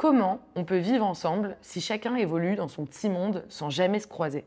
Comment on peut vivre ensemble si chacun évolue dans son petit monde sans jamais se croiser?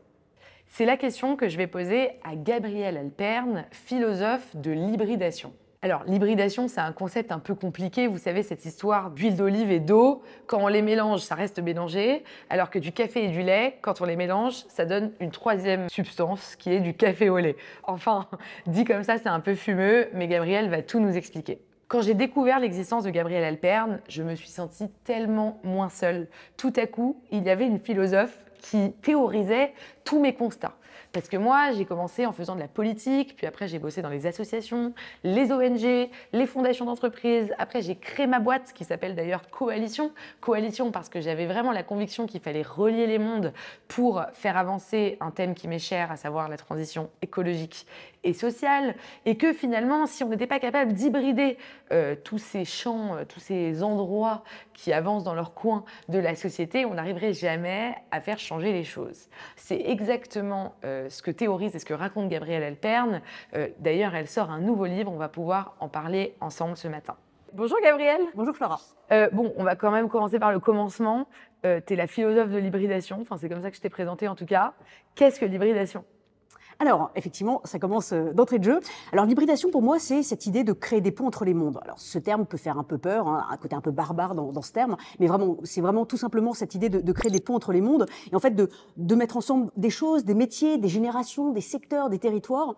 C'est la question que je vais poser à Gabriel Alperne, philosophe de l'hybridation. Alors, l'hybridation, c'est un concept un peu compliqué. Vous savez, cette histoire d'huile d'olive et d'eau, quand on les mélange, ça reste mélangé, alors que du café et du lait, quand on les mélange, ça donne une troisième substance qui est du café au lait. Enfin, dit comme ça, c'est un peu fumeux, mais Gabriel va tout nous expliquer. Quand j'ai découvert l'existence de Gabriel Alperne, je me suis sentie tellement moins seule. Tout à coup, il y avait une philosophe qui théorisait tous mes constats. Parce que moi, j'ai commencé en faisant de la politique, puis après j'ai bossé dans les associations, les ONG, les fondations d'entreprise. Après, j'ai créé ma boîte qui s'appelle d'ailleurs Coalition. Coalition parce que j'avais vraiment la conviction qu'il fallait relier les mondes pour faire avancer un thème qui m'est cher, à savoir la transition écologique et sociale. Et que finalement, si on n'était pas capable d'hybrider tous ces champs, tous ces endroits qui avancent dans leur coin de la société, on n'arriverait jamais à faire changer les choses. C'est exactement ce que théorise et ce que raconte Gabrielle Alperne. D'ailleurs, elle sort un nouveau livre, on va pouvoir en parler ensemble ce matin. Bonjour Gabrielle. Bonjour Flora. Bon, on va quand même commencer par le commencement. Tu es la philosophe de l'hybridation, enfin c'est comme ça que je t'ai présentée en tout cas. Qu'est-ce que l'hybridation ? Alors, effectivement, ça commence d'entrée de jeu. Alors, l'hybridation, pour moi, c'est cette idée de créer des ponts entre les mondes. Alors, ce terme peut faire un peu peur, hein, un côté un peu barbare dans ce terme, mais vraiment, c'est vraiment tout simplement cette idée de créer des ponts entre les mondes et en fait de mettre ensemble des choses, des métiers, des générations, des secteurs, des territoires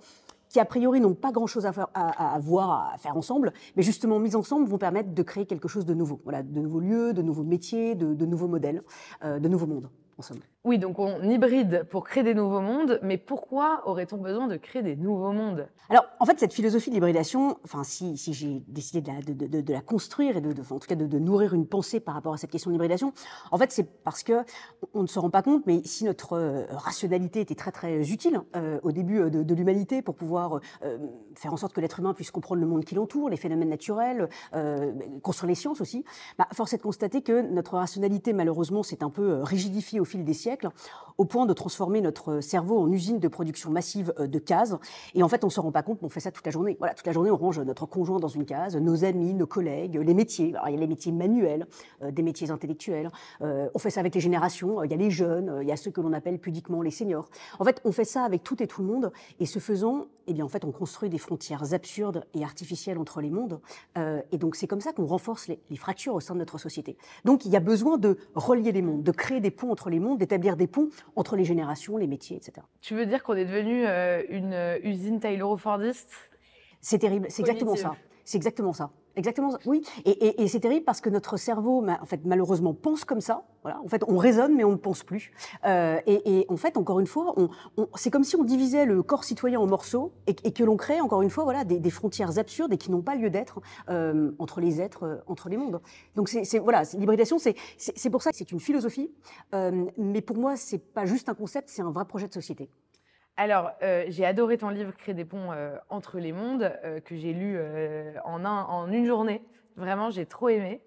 qui a priori n'ont pas grand-chose à faire ensemble, mais justement mis ensemble vont permettre de créer quelque chose de nouveau. Voilà, de nouveaux lieux, de nouveaux métiers, de nouveaux modèles, de nouveaux mondes, en somme. Oui, donc on hybride pour créer des nouveaux mondes, mais pourquoi aurait-on besoin de créer des nouveaux mondes ? Alors, en fait, cette philosophie de l'hybridation, enfin, si j'ai décidé de la construire et en tout cas de nourrir une pensée par rapport à cette question de l'hybridation, en fait, c'est parce que on ne se rend pas compte, mais si notre rationalité était très très utile au début de l'humanité pour pouvoir faire en sorte que l'être humain puisse comprendre le monde qui l'entoure, les phénomènes naturels, construire les sciences aussi, force est de constater que notre rationalité, malheureusement, s'est un peu rigidifiée au fil des siècles, au point de transformer notre cerveau en usine de production massive de cases. Et en fait, on ne se rend pas compte, mais on fait ça toute la journée. Voilà, toute la journée, on range notre conjoint dans une case, nos amis, nos collègues, les métiers. Alors, il y a les métiers manuels, des métiers intellectuels. On fait ça avec les générations. Il y a les jeunes, il y a ceux que l'on appelle pudiquement les seniors. En fait, on fait ça avec tout et tout le monde. Et ce faisant, eh bien, en fait, on construit des frontières absurdes et artificielles entre les mondes. Et donc, c'est comme ça qu'on renforce les fractures au sein de notre société. Donc, il y a besoin de relier les mondes, de créer des ponts entre les mondes, d'établir des ponts entre les générations, les métiers, etc. Tu veux dire qu'on est devenu une usine tayloro-fordiste ? C'est terrible, c'est exactement ça. C'est exactement ça. Exactement, oui. Et c'est terrible parce que notre cerveau, en fait, malheureusement, pense comme ça. Voilà. En fait, on raisonne, mais on ne pense plus. Et en fait, encore une fois, c'est comme si on divisait le corps citoyen en morceaux et que l'on crée, encore une fois, voilà, des frontières absurdes et qui n'ont pas lieu d'être entre les êtres, entre les mondes. Donc, voilà, l'hybridation, c'est pour ça que c'est une philosophie. Mais pour moi, c'est pas juste un concept, c'est un vrai projet de société. Alors, j'ai adoré ton livre Créer des ponts entre les mondes, que j'ai lu en une journée. Vraiment, j'ai trop aimé.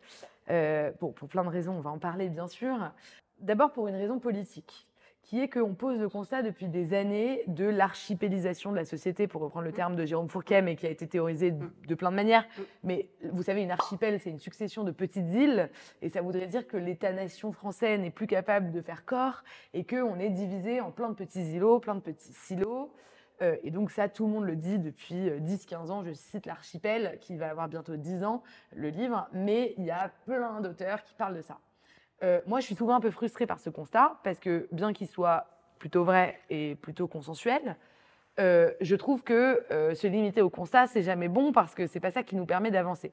Pour plein de raisons, on va en parler bien sûr. D'abord pour une raison politique, qui est qu'on pose le constat depuis des années de l'archipélisation de la société, pour reprendre le terme de Jérôme Fourquet, mais qui a été théorisé de plein de manières. Mais vous savez, une archipel, c'est une succession de petites îles, et ça voudrait dire que l'État-nation français n'est plus capable de faire corps, et qu'on est divisé en plein de petits îlots, plein de petits silos. Et donc ça, tout le monde le dit depuis 10-15 ans. Je cite l'archipel, qui va avoir bientôt 10 ans, le livre, mais il y a plein d'auteurs qui parlent de ça. Moi, je suis souvent un peu frustrée par ce constat, parce que bien qu'il soit plutôt vrai et plutôt consensuel, je trouve que se limiter au constat, c'est jamais bon, parce que c'est pas ça qui nous permet d'avancer.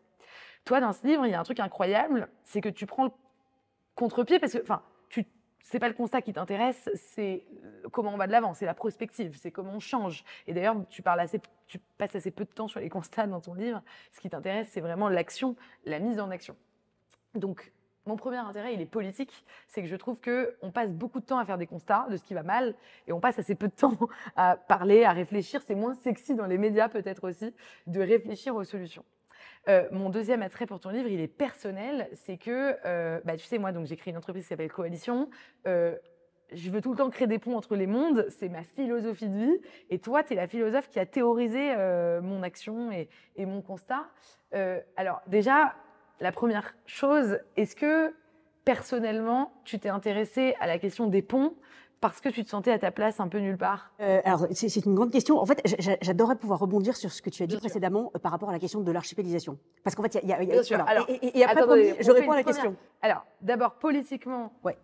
Toi, dans ce livre, il y a un truc incroyable, c'est que tu prends le contre-pied, parce que, enfin, c'est pas le constat qui t'intéresse, c'est comment on va de l'avant, c'est la prospective, c'est comment on change. Et d'ailleurs, tu passes assez peu de temps sur les constats dans ton livre. Ce qui t'intéresse, c'est vraiment l'action, la mise en action. Donc, mon premier intérêt, il est politique, c'est que je trouve qu'on passe beaucoup de temps à faire des constats de ce qui va mal et on passe assez peu de temps à parler, à réfléchir. C'est moins sexy dans les médias peut-être aussi de réfléchir aux solutions. Mon deuxième attrait pour ton livre, il est personnel, c'est que, tu sais, moi, donc, j'ai créé une entreprise qui s'appelle Coalition. Je veux tout le temps créer des ponts entre les mondes, c'est ma philosophie de vie. Et toi, tu es la philosophe qui a théorisé mon action et mon constat. Alors déjà, la première chose, est-ce que personnellement, tu t'es intéressée à la question des ponts parce que tu te sentais à ta place un peu nulle part? Alors, c'est une grande question. En fait, j'adorerais pouvoir rebondir sur ce que tu as dit Bien sûr. précédemment par rapport à la question de l'archipélisation. Parce qu'en fait, Bien sûr. voilà. Alors, Et après, attendez, promis, on je fait réponds à une la première. question. Alors, d'abord, politiquement, Ouais.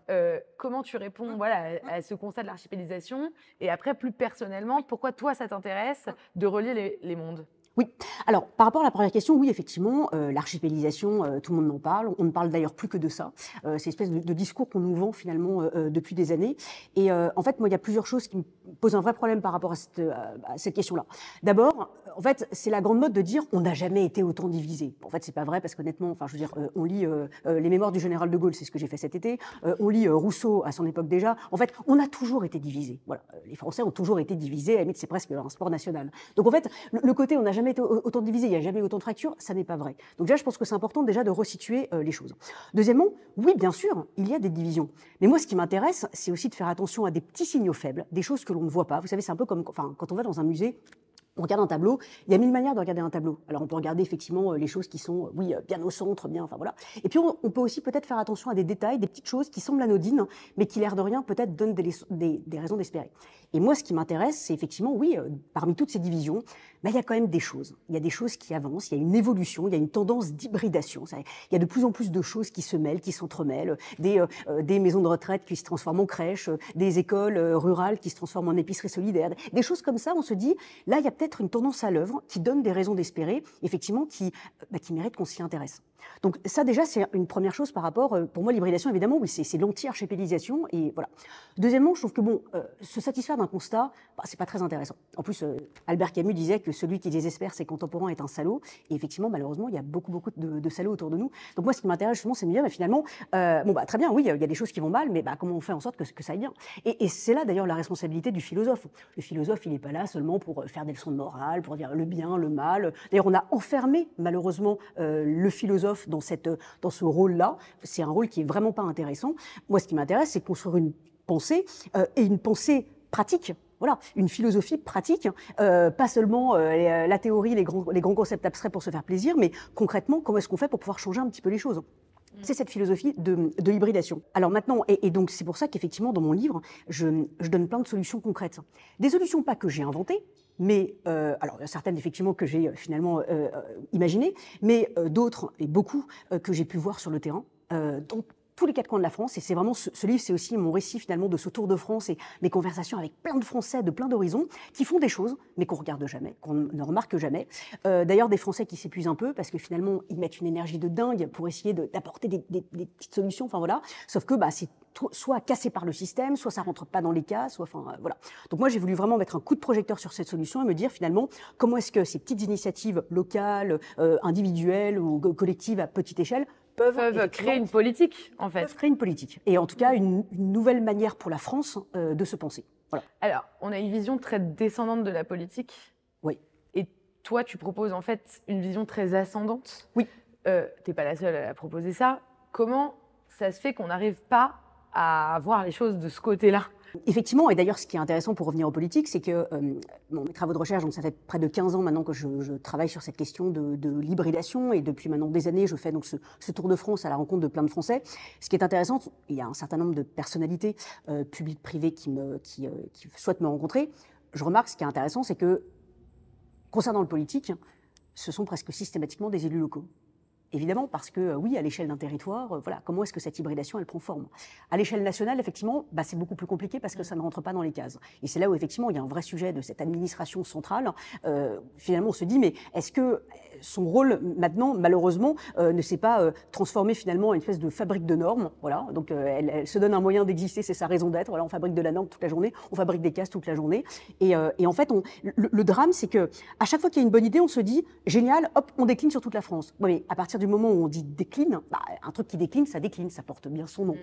comment tu réponds voilà, à ce constat de l'archipélisation? Et après, plus personnellement, pourquoi toi, ça t'intéresse de relier les mondes? Oui. Alors, par rapport à la première question, oui, effectivement, l'archipélisation, tout le monde en parle. On ne parle d'ailleurs plus que de ça. C'est espèce de discours qu'on nous vend finalement depuis des années. Et en fait, moi, il y a plusieurs choses qui me posent un vrai problème par rapport à cette question-là. D'abord, en fait, c'est la grande mode de dire on n'a jamais été autant divisé. En fait, c'est pas vrai parce qu'honnêtement, enfin, je veux dire, on lit les mémoires du général de Gaulle, c'est ce que j'ai fait cet été. On lit Rousseau à son époque déjà. En fait, on a toujours été divisé. Voilà, les Français ont toujours été divisés. À la limite, c'est presque un sport national. Donc en fait, le côté on n'a jamais été autant divisé, il n'y a jamais eu autant de fractures, ça n'est pas vrai. Donc déjà, je pense que c'est important déjà de resituer les choses. Deuxièmement, oui, bien sûr, il y a des divisions. Mais moi, ce qui m'intéresse, c'est aussi de faire attention à des petits signaux faibles, des choses que l'on ne voit pas. Vous savez, c'est un peu comme quand on va dans un musée. On regarde un tableau, il y a mille manières de regarder un tableau. Alors on peut regarder effectivement les choses qui sont, oui, bien au centre, bien, enfin voilà. Et puis on peut aussi peut-être faire attention à des détails, des petites choses qui semblent anodines, mais qui l'air de rien peut-être donnent des raisons d'espérer. Et moi, ce qui m'intéresse, c'est effectivement, oui, parmi toutes ces divisions, il y a quand même des choses. Il y a des choses qui avancent, il y a une évolution, il y a une tendance d'hybridation. Il y a de plus en plus de choses qui se mêlent, qui s'entremêlent, des maisons de retraite qui se transforment en crèches, des écoles rurales qui se transforment en épiceries solidaires, des choses comme ça. On se dit, là, il y a peut-être une tendance à l'œuvre qui donne des raisons d'espérer, effectivement, qui mérite qu'on s'y intéresse. Donc ça, déjà, c'est une première chose par rapport, pour moi, l'hybridation, évidemment, oui, c'est l'anti-archipélisation, et voilà. Deuxièmement, je trouve que, bon, se satisfaire d'un constat, c'est pas très intéressant. En plus, Albert Camus disait que celui qui désespère ses contemporains est un salaud, et effectivement, malheureusement, il y a beaucoup de salauds autour de nous. Donc moi, ce qui m'intéresse, justement, c'est de me dire, mais finalement, très bien, oui, il y a des choses qui vont mal, mais comment on fait en sorte que ça aille bien? Et c'est là, d'ailleurs, la responsabilité du philosophe. Le philosophe, il n'est pas là seulement pour faire des leçons de morale, pour dire le bien, le mal. D'ailleurs, on a enfermé, malheureusement, le philosophe dans ce rôle-là. C'est un rôle qui est vraiment pas intéressant. Moi, ce qui m'intéresse, c'est de construire une pensée, et une pensée pratique. Voilà, une philosophie pratique, pas seulement la théorie, les grands concepts abstraits pour se faire plaisir, mais concrètement, comment est-ce qu'on fait pour pouvoir changer un petit peu les choses? C'est cette philosophie de l'hybridation. Alors maintenant, et donc c'est pour ça qu'effectivement, dans mon livre, je donne plein de solutions concrètes. Des solutions pas que j'ai inventées, mais alors certaines effectivement que j'ai finalement imaginées, mais d'autres, et beaucoup, que j'ai pu voir sur le terrain, dans tous les quatre coins de la France. Et c'est vraiment ce livre, c'est aussi mon récit finalement de ce tour de France et mes conversations avec plein de Français de plein d'horizons qui font des choses, mais qu'on regarde jamais, qu'on ne remarque jamais. D'ailleurs, des Français qui s'épuisent un peu parce que finalement, ils mettent une énergie de dingue pour essayer d'apporter des petites solutions. Enfin voilà. Sauf que c'est soit cassé par le système, soit ça rentre pas dans les cas, soit voilà. Donc moi, j'ai voulu vraiment mettre un coup de projecteur sur cette solution et me dire finalement comment est-ce que ces petites initiatives locales, individuelles ou collectives à petite échelle peuvent créer une politique, en fait. Peuvent créer une politique. Et en tout cas, une nouvelle manière pour la France de se penser. Voilà. Alors, on a une vision très descendante de la politique. Oui. Et toi, tu proposes en fait une vision très ascendante. Oui. T'es pas la seule à proposer ça. Comment ça se fait qu'on n'arrive pas à voir les choses de ce côté-là? Effectivement, et d'ailleurs, ce qui est intéressant pour revenir aux politiques, c'est que mes travaux de recherche, donc ça fait près de 15 ans maintenant que je travaille sur cette question de l'hybridation, et depuis maintenant des années, je fais donc ce tour de France à la rencontre de plein de Français. Ce qui est intéressant, il y a un certain nombre de personnalités publiques, privées qui souhaitent me rencontrer. Je remarque, ce qui est intéressant, c'est que concernant le politique, ce sont presque systématiquement des élus locaux. Évidemment, parce que oui, à l'échelle d'un territoire, voilà, comment est-ce que cette hybridation, elle prend forme? À l'échelle nationale, effectivement, c'est beaucoup plus compliqué parce que ça ne rentre pas dans les cases. Et c'est là où, effectivement, il y a un vrai sujet de cette administration centrale. Finalement, on se dit, mais est-ce que son rôle, maintenant, malheureusement, ne s'est pas transformé finalement en une espèce de fabrique de normes? Voilà, donc elle se donne un moyen d'exister, c'est sa raison d'être. Voilà, on fabrique de la norme toute la journée, on fabrique des cases toute la journée. Et en fait, le drame, c'est que à chaque fois qu'il y a une bonne idée, on se dit, génial, hop, on décline sur toute la France. Bon, mais à partir du moment où on dit décline, un truc qui décline, ça porte bien son nom.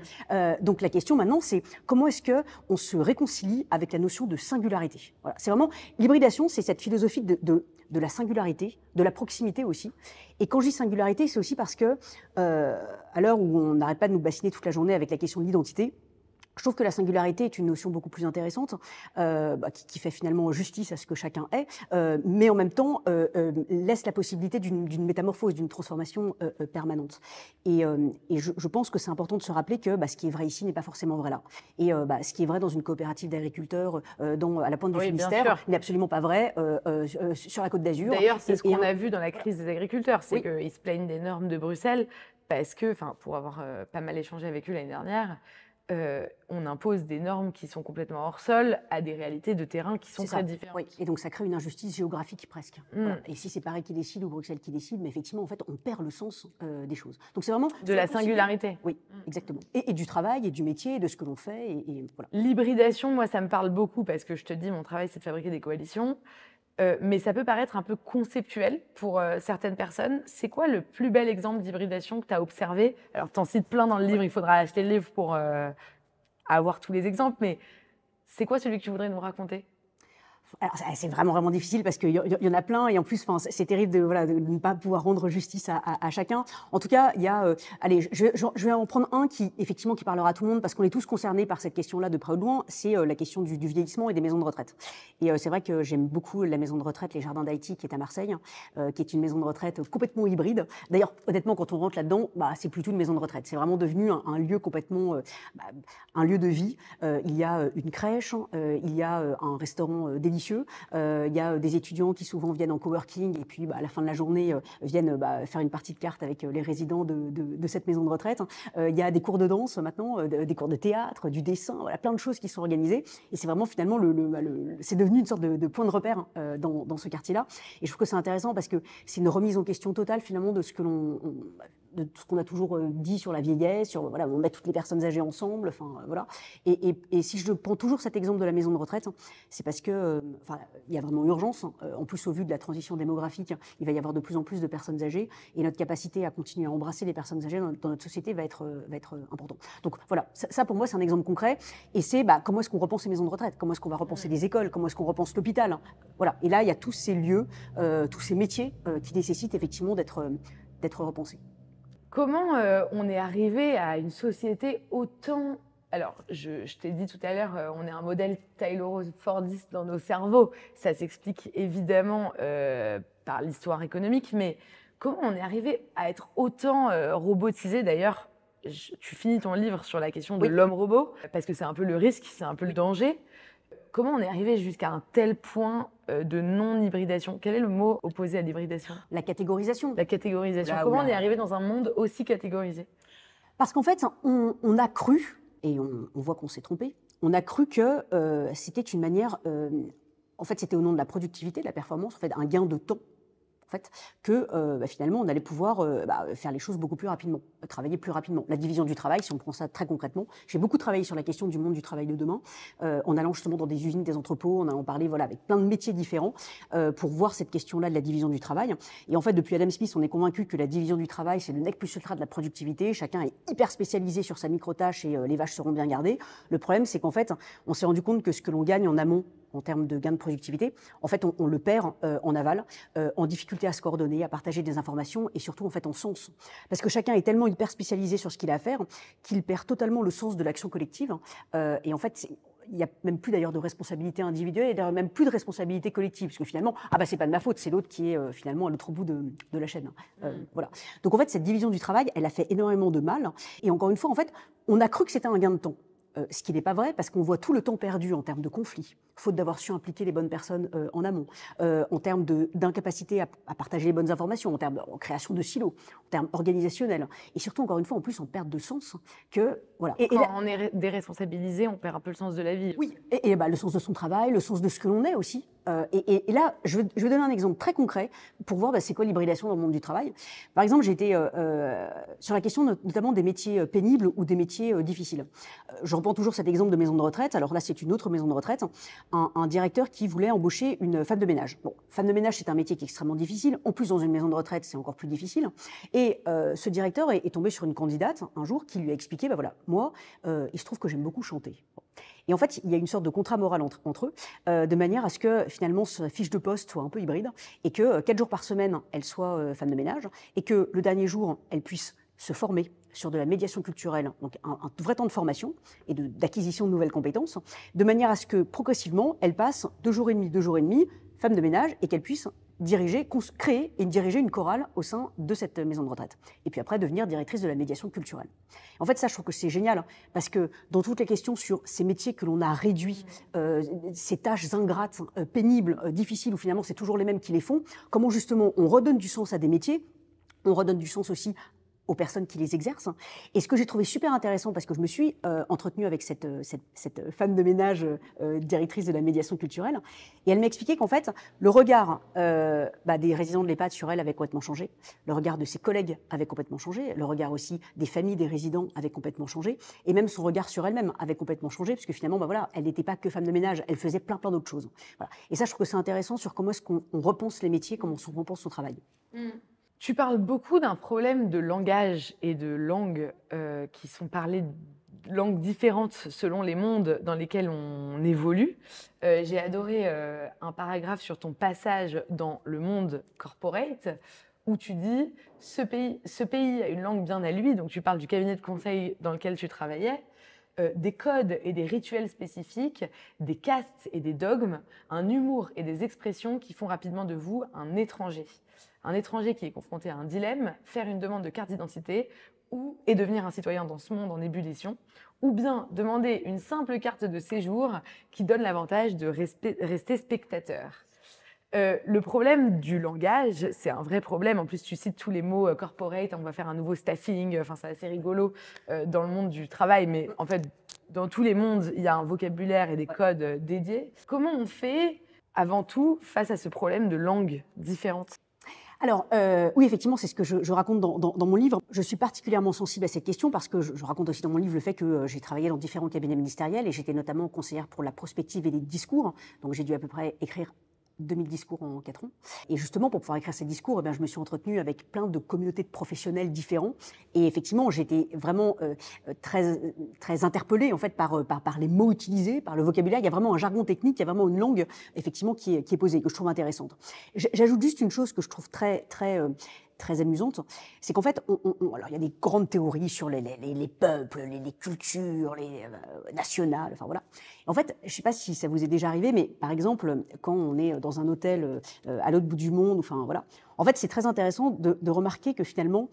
Donc la question maintenant, c'est comment est-ce qu'on se réconcilie avec la notion de singularité? Voilà, c'est vraiment, l'hybridation, c'est cette philosophie de la singularité, de la proximité aussi. Et quand je dis singularité, c'est aussi parce que, à l'heure où on n'arrête pas de nous bassiner toute la journée avec la question de l'identité, Je trouve que la singularité est une notion beaucoup plus intéressante, qui fait finalement justice à ce que chacun est, mais en même temps laisse la possibilité d'une métamorphose, d'une transformation permanente. Et je pense que c'est important de se rappeler que ce qui est vrai ici n'est pas forcément vrai là. Et ce qui est vrai dans une coopérative d'agriculteurs à la pointe du Oui, bien Finistère sûr. n'est absolument pas vrai sur la Côte d'Azur. D'ailleurs, c'est ce qu'on Et a vu dans la crise des agriculteurs, c'est Oui. qu'ils se plaignent des normes de Bruxelles parce que, enfin, pour avoir pas mal échangé avec eux l'année dernière, on impose des normes qui sont complètement hors sol à des réalités de terrain qui sont C'est ça. très différentes. Oui. Et donc ça crée une injustice géographique presque. Voilà. Et si c'est Paris qui décide ou Bruxelles qui décide, mais effectivement, en fait, on perd le sens des choses. Donc c'est vraiment De la singularité. Oui, exactement. Et du travail, et du métier, et de ce que l'on fait, et voilà. L'hybridation, moi, ça me parle beaucoup parce que je te dis, mon travail, c'est de fabriquer des coalitions. Mais ça peut paraître un peu conceptuel pour certaines personnes. C'est quoi le plus bel exemple d'hybridation que tu as observé? Alors, tu en cites plein dans le livre, il faudra acheter le livre pour avoir tous les exemples, mais c'est quoi celui que tu voudrais nous raconter? Alors, c'est vraiment difficile parce qu'il y en a plein et en plus, c'est terrible de ne pas pouvoir rendre justice à chacun. En tout cas, il y a, allez, je vais en prendre un qui parlera à tout le monde parce qu'on est tous concernés par cette question-là de près ou de loin. C'est la question du vieillissement et des maisons de retraite. Et c'est vrai que j'aime beaucoup la maison de retraite Les Jardins d'Haïti qui est à Marseille, qui est une maison de retraite complètement hybride. D'ailleurs, honnêtement, quand on rentre là-dedans, c'est plus tout une maison de retraite. C'est vraiment devenu un lieu complètement, un lieu de vie. Il y a une crèche, il y a un restaurant délicieux. Il y a des étudiants qui souvent viennent en coworking et puis à la fin de la journée viennent faire une partie de cartes avec les résidents de cette maison de retraite. Il y a des cours de danse maintenant, des cours de théâtre, du dessin, voilà, plein de choses qui sont organisées. Et c'est vraiment finalement, c'est devenu une sorte de point de repère dans ce quartier-là. Et je trouve que c'est intéressant parce que c'est une remise en question totale finalement de ce que de tout ce qu'on a toujours dit sur la vieillesse, sur voilà, on met toutes les personnes âgées ensemble, enfin voilà. Et si je prends toujours cet exemple de la maison de retraite, c'est parce que il y a vraiment urgence. En plus, au vu de la transition démographique, il va y avoir de plus en plus de personnes âgées et notre capacité à continuer à embrasser les personnes âgées dans notre société va être importante. Donc voilà, ça pour moi c'est un exemple concret. Et c'est comment est-ce qu'on repense les maisons de retraite, comment est-ce qu'on va repenser les écoles, comment est-ce qu'on repense l'hôpital. Voilà. Et là, il y a tous ces lieux, tous ces métiers qui nécessitent effectivement d'être repensés. Comment on est arrivé à une société autant... Alors, je t'ai dit tout à l'heure, on est un modèle tayloro-fordiste dans nos cerveaux. Ça s'explique évidemment par l'histoire économique, mais comment on est arrivé à être autant robotisé? D'ailleurs, tu finis ton livre sur la question de l'homme-robot, parce que c'est un peu le risque, c'est un peu le danger. Comment on est arrivé jusqu'à un tel point de non-hybridation? Quel est le mot opposé à l'hybridation? La catégorisation. La catégorisation. Comment on est arrivé dans un monde aussi catégorisé? Parce qu'en fait, on a cru, et on voit qu'on s'est trompé, on a cru que c'était une manière, en fait c'était au nom de la productivité, de la performance, en fait un gain de temps, en fait, que finalement on allait pouvoir faire les choses beaucoup plus rapidement, travailler plus rapidement. La division du travail, si on prend ça très concrètement, j'ai beaucoup travaillé sur la question du monde du travail de demain, en allant justement dans des usines, des entrepôts, en allant parler avec plein de métiers différents pour voir cette question-là de la division du travail. Et en fait, depuis Adam Smith, on est convaincu que la division du travail, c'est le nec plus ultra de la productivité. Chacun est hyper spécialisé sur sa micro-tâche et les vaches seront bien gardées. Le problème, c'est qu'en fait, on s'est rendu compte que ce que l'on gagne en amont, en termes de gains de productivité, en fait, on le perd en aval, en difficulté à se coordonner, à partager des informations et surtout en fait en sens. Parce que chacun est tellement hyper spécialisé sur ce qu'il a à faire qu'il perd totalement le sens de l'action collective. Et en fait, il n'y a même plus d'ailleurs de responsabilité individuelle et d'ailleurs même plus de responsabilité collective, parce que finalement, c'est pas de ma faute, c'est l'autre qui est finalement à l'autre bout de la chaîne. Voilà. Donc en fait, cette division du travail, elle a fait énormément de mal. Et encore une fois, en fait, on a cru que c'était un gain de temps. Ce qui n'est pas vrai, parce qu'on voit tout le temps perdu en termes de conflits, faute d'avoir su impliquer les bonnes personnes en amont, en termes d'incapacité à partager les bonnes informations, en termes de création de silos, en termes organisationnels, et surtout, encore une fois, en plus, en perte de sens. Quand on est déresponsabilisé, on perd un peu le sens de la vie. Oui, et le sens de son travail, le sens de ce que l'on est aussi. Et là, je vais donner un exemple très concret pour voir c'est quoi l'hybridation dans le monde du travail. Par exemple, j'ai été sur la question notamment des métiers pénibles ou des métiers difficiles. Je reprends toujours cet exemple de maison de retraite. Alors là, c'est une autre maison de retraite. Un directeur qui voulait embaucher une femme de ménage. Bon, femme de ménage, c'est un métier qui est extrêmement difficile. En plus, dans une maison de retraite, c'est encore plus difficile. Et ce directeur est tombé sur une candidate un jour qui lui a expliqué, voilà, moi, il se trouve que j'aime beaucoup chanter. Bon. Et en fait, il y a une sorte de contrat moral entre eux, de manière à ce que finalement sa fiche de poste soit un peu hybride et que 4 jours par semaine, elle soit femme de ménage et que le dernier jour, elle puisse se former, sur de la médiation culturelle, donc un vrai temps de formation et d'acquisition de nouvelles compétences, de manière à ce que progressivement, elle passe 2 jours et demi, femme de ménage, et qu'elle puisse créer et diriger une chorale au sein de cette maison de retraite. Et puis après, devenir directrice de la médiation culturelle. En fait, ça, je trouve que c'est génial, hein, parce que dans toutes les questions sur ces métiers que l'on a réduits, ces tâches ingrates, pénibles, difficiles, où finalement c'est toujours les mêmes qui les font, comment justement on redonne du sens à des métiers, on redonne du sens aussi aux personnes qui les exercent. Et ce que j'ai trouvé super intéressant, parce que je me suis entretenue avec cette femme de ménage directrice de la médiation culturelle, et elle m'a expliqué qu'en fait, le regard des résidents de l'EHPAD sur elle avait complètement changé, le regard de ses collègues avait complètement changé, le regard aussi des familles des résidents avait complètement changé, et même son regard sur elle-même avait complètement changé, puisque finalement, voilà, elle n'était pas que femme de ménage, elle faisait plein d'autres choses. Voilà. Et ça, je trouve que c'est intéressant sur comment est-ce qu'on repense les métiers, comment on repense son travail. Tu parles beaucoup d'un problème de langage et de langues qui sont parlées langues différentes selon les mondes dans lesquels on évolue. J'ai adoré un paragraphe sur ton passage dans le monde corporate où tu dis ce pays a une langue bien à lui, donc tu parles du cabinet de conseil dans lequel tu travaillais, des codes et des rituels spécifiques, des castes et des dogmes, un humour et des expressions qui font rapidement de vous un étranger. Un étranger qui est confronté à un dilemme, faire une demande de carte d'identité et devenir un citoyen dans ce monde en ébullition, ou bien demander une simple carte de séjour qui donne l'avantage de rester spectateur. Le problème du langage, c'est un vrai problème. En plus, tu cites tous les mots corporate, on va faire un nouveau staffing, enfin, c'est assez rigolo dans le monde du travail, mais en fait, dans tous les mondes, il y a un vocabulaire et des codes dédiés. Comment on fait, avant tout, face à ce problème de langues différentes ? Alors, oui, effectivement, c'est ce que je raconte dans mon livre. Je suis particulièrement sensible à cette question parce que je raconte aussi dans mon livre le fait que j'ai travaillé dans différents cabinets ministériels et j'étais notamment conseillère pour la prospective et les discours. Donc, j'ai dû à peu près écrire 2000 discours en 4 ans. Et justement, pour pouvoir écrire ces discours, je me suis entretenue avec plein de communautés de professionnels différents. Et effectivement, j'étais vraiment très interpellée en fait, par les mots utilisés, par le vocabulaire. Il y a vraiment un jargon technique, il y a vraiment une langue effectivement, qui est posée, que je trouve intéressante. J'ajoute juste une chose que je trouve très amusante, c'est qu'en fait, alors il y a des grandes théories sur les peuples, les cultures, les nationales, enfin voilà. En fait, je ne sais pas si ça vous est déjà arrivé, mais par exemple, quand on est dans un hôtel à l'autre bout du monde, enfin voilà, en fait, c'est très intéressant de remarquer que finalement,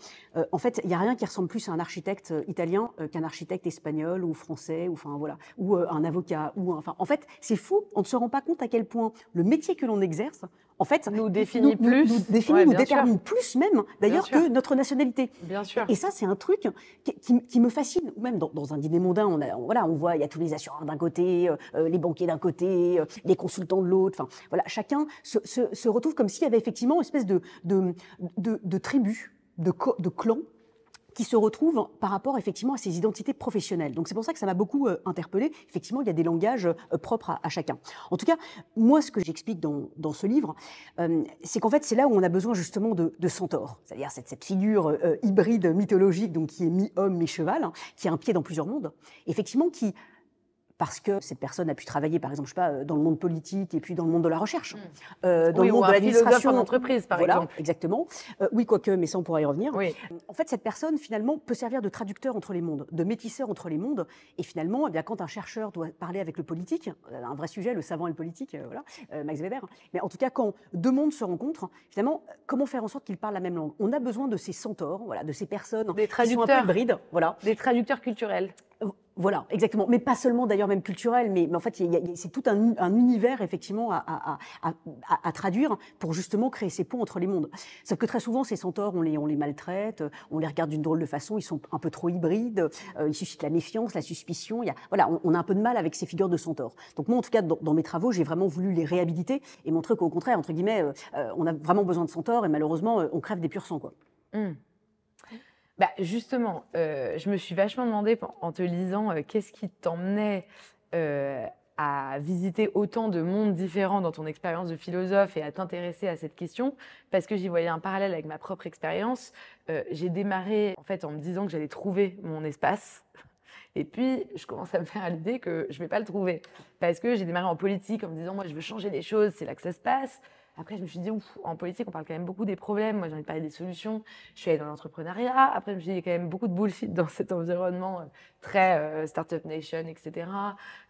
en fait, il n'y a rien qui ressemble plus à un architecte italien qu'un architecte espagnol ou français, ou enfin voilà, ou un avocat, ou enfin, en fait, c'est fou, on ne se rend pas compte à quel point le métier que l'on exerce, en fait, nous définit plus, nous détermine plus même, d'ailleurs, que notre nationalité. Bien sûr. Et ça, c'est un truc qui me fascine. Même dans un dîner mondain, on voit, il y a tous les assureurs d'un côté, les banquiers d'un côté, les consultants de l'autre. Enfin, voilà, chacun se retrouve comme s'il y avait effectivement une espèce de tribu, de clan, qui se retrouvent par rapport effectivement à ces identités professionnelles. Donc c'est pour ça que ça m'a beaucoup interpellée. Effectivement, il y a des langages propres à chacun. En tout cas, moi, ce que j'explique dans ce livre, c'est qu'en fait, c'est là où on a besoin justement de centaures. C'est-à-dire cette figure hybride mythologique, donc qui est mi-homme, mi-cheval, hein, qui a un pied dans plusieurs mondes, effectivement, parce que cette personne a pu travailler, par exemple, je sais pas, dans le monde politique et puis dans le monde de la recherche, dans le monde de l'administration, en entreprise, par exemple. Exactement. Oui, quoique, mais ça, on pourra y revenir. Oui. En fait, cette personne, finalement, peut servir de traducteur entre les mondes, de métisseur entre les mondes. Et finalement, eh bien, quand un chercheur doit parler avec le politique, un vrai sujet, le savant et le politique, voilà, Max Weber. Mais en tout cas, quand deux mondes se rencontrent, finalement, comment faire en sorte qu'ils parlent la même langue? On a besoin de ces centaures, voilà, de ces personnes qui sont un peu hybrides, voilà. Des traducteurs culturels. Voilà, exactement. Mais pas seulement d'ailleurs même culturel, mais en fait, c'est tout un univers effectivement à traduire pour justement créer ces ponts entre les mondes. Sauf que très souvent, ces centaures, on les maltraite, on les regarde d'une drôle de façon, ils sont un peu trop hybrides, ils suscitent la méfiance, la suspicion. On a un peu de mal avec ces figures de centaures. Donc moi, en tout cas, dans mes travaux, j'ai vraiment voulu les réhabiliter et montrer qu'au contraire, entre guillemets, on a vraiment besoin de centaures et malheureusement, on crève des pur sang, quoi. Bah justement, je me suis vachement demandé en te lisant qu'est-ce qui t'emmenait à visiter autant de mondes différents dans ton expérience de philosophe et à t'intéresser à cette question, parce que j'y voyais un parallèle avec ma propre expérience. J'ai démarré en fait en me disant que j'allais trouver mon espace. Et puis, je commence à me faire à l'idée que je ne vais pas le trouver. Parce que j'ai démarré en politique en me disant, moi, je veux changer les choses, c'est là que ça se passe. Après, je me suis dit, ouf, en politique, on parle quand même beaucoup des problèmes. Moi, j'ai envie de parler des solutions. Je suis allée dans l'entrepreneuriat. Après, je me suis dit, il y a quand même beaucoup de bullshit dans cet environnement très Startup Nation, etc.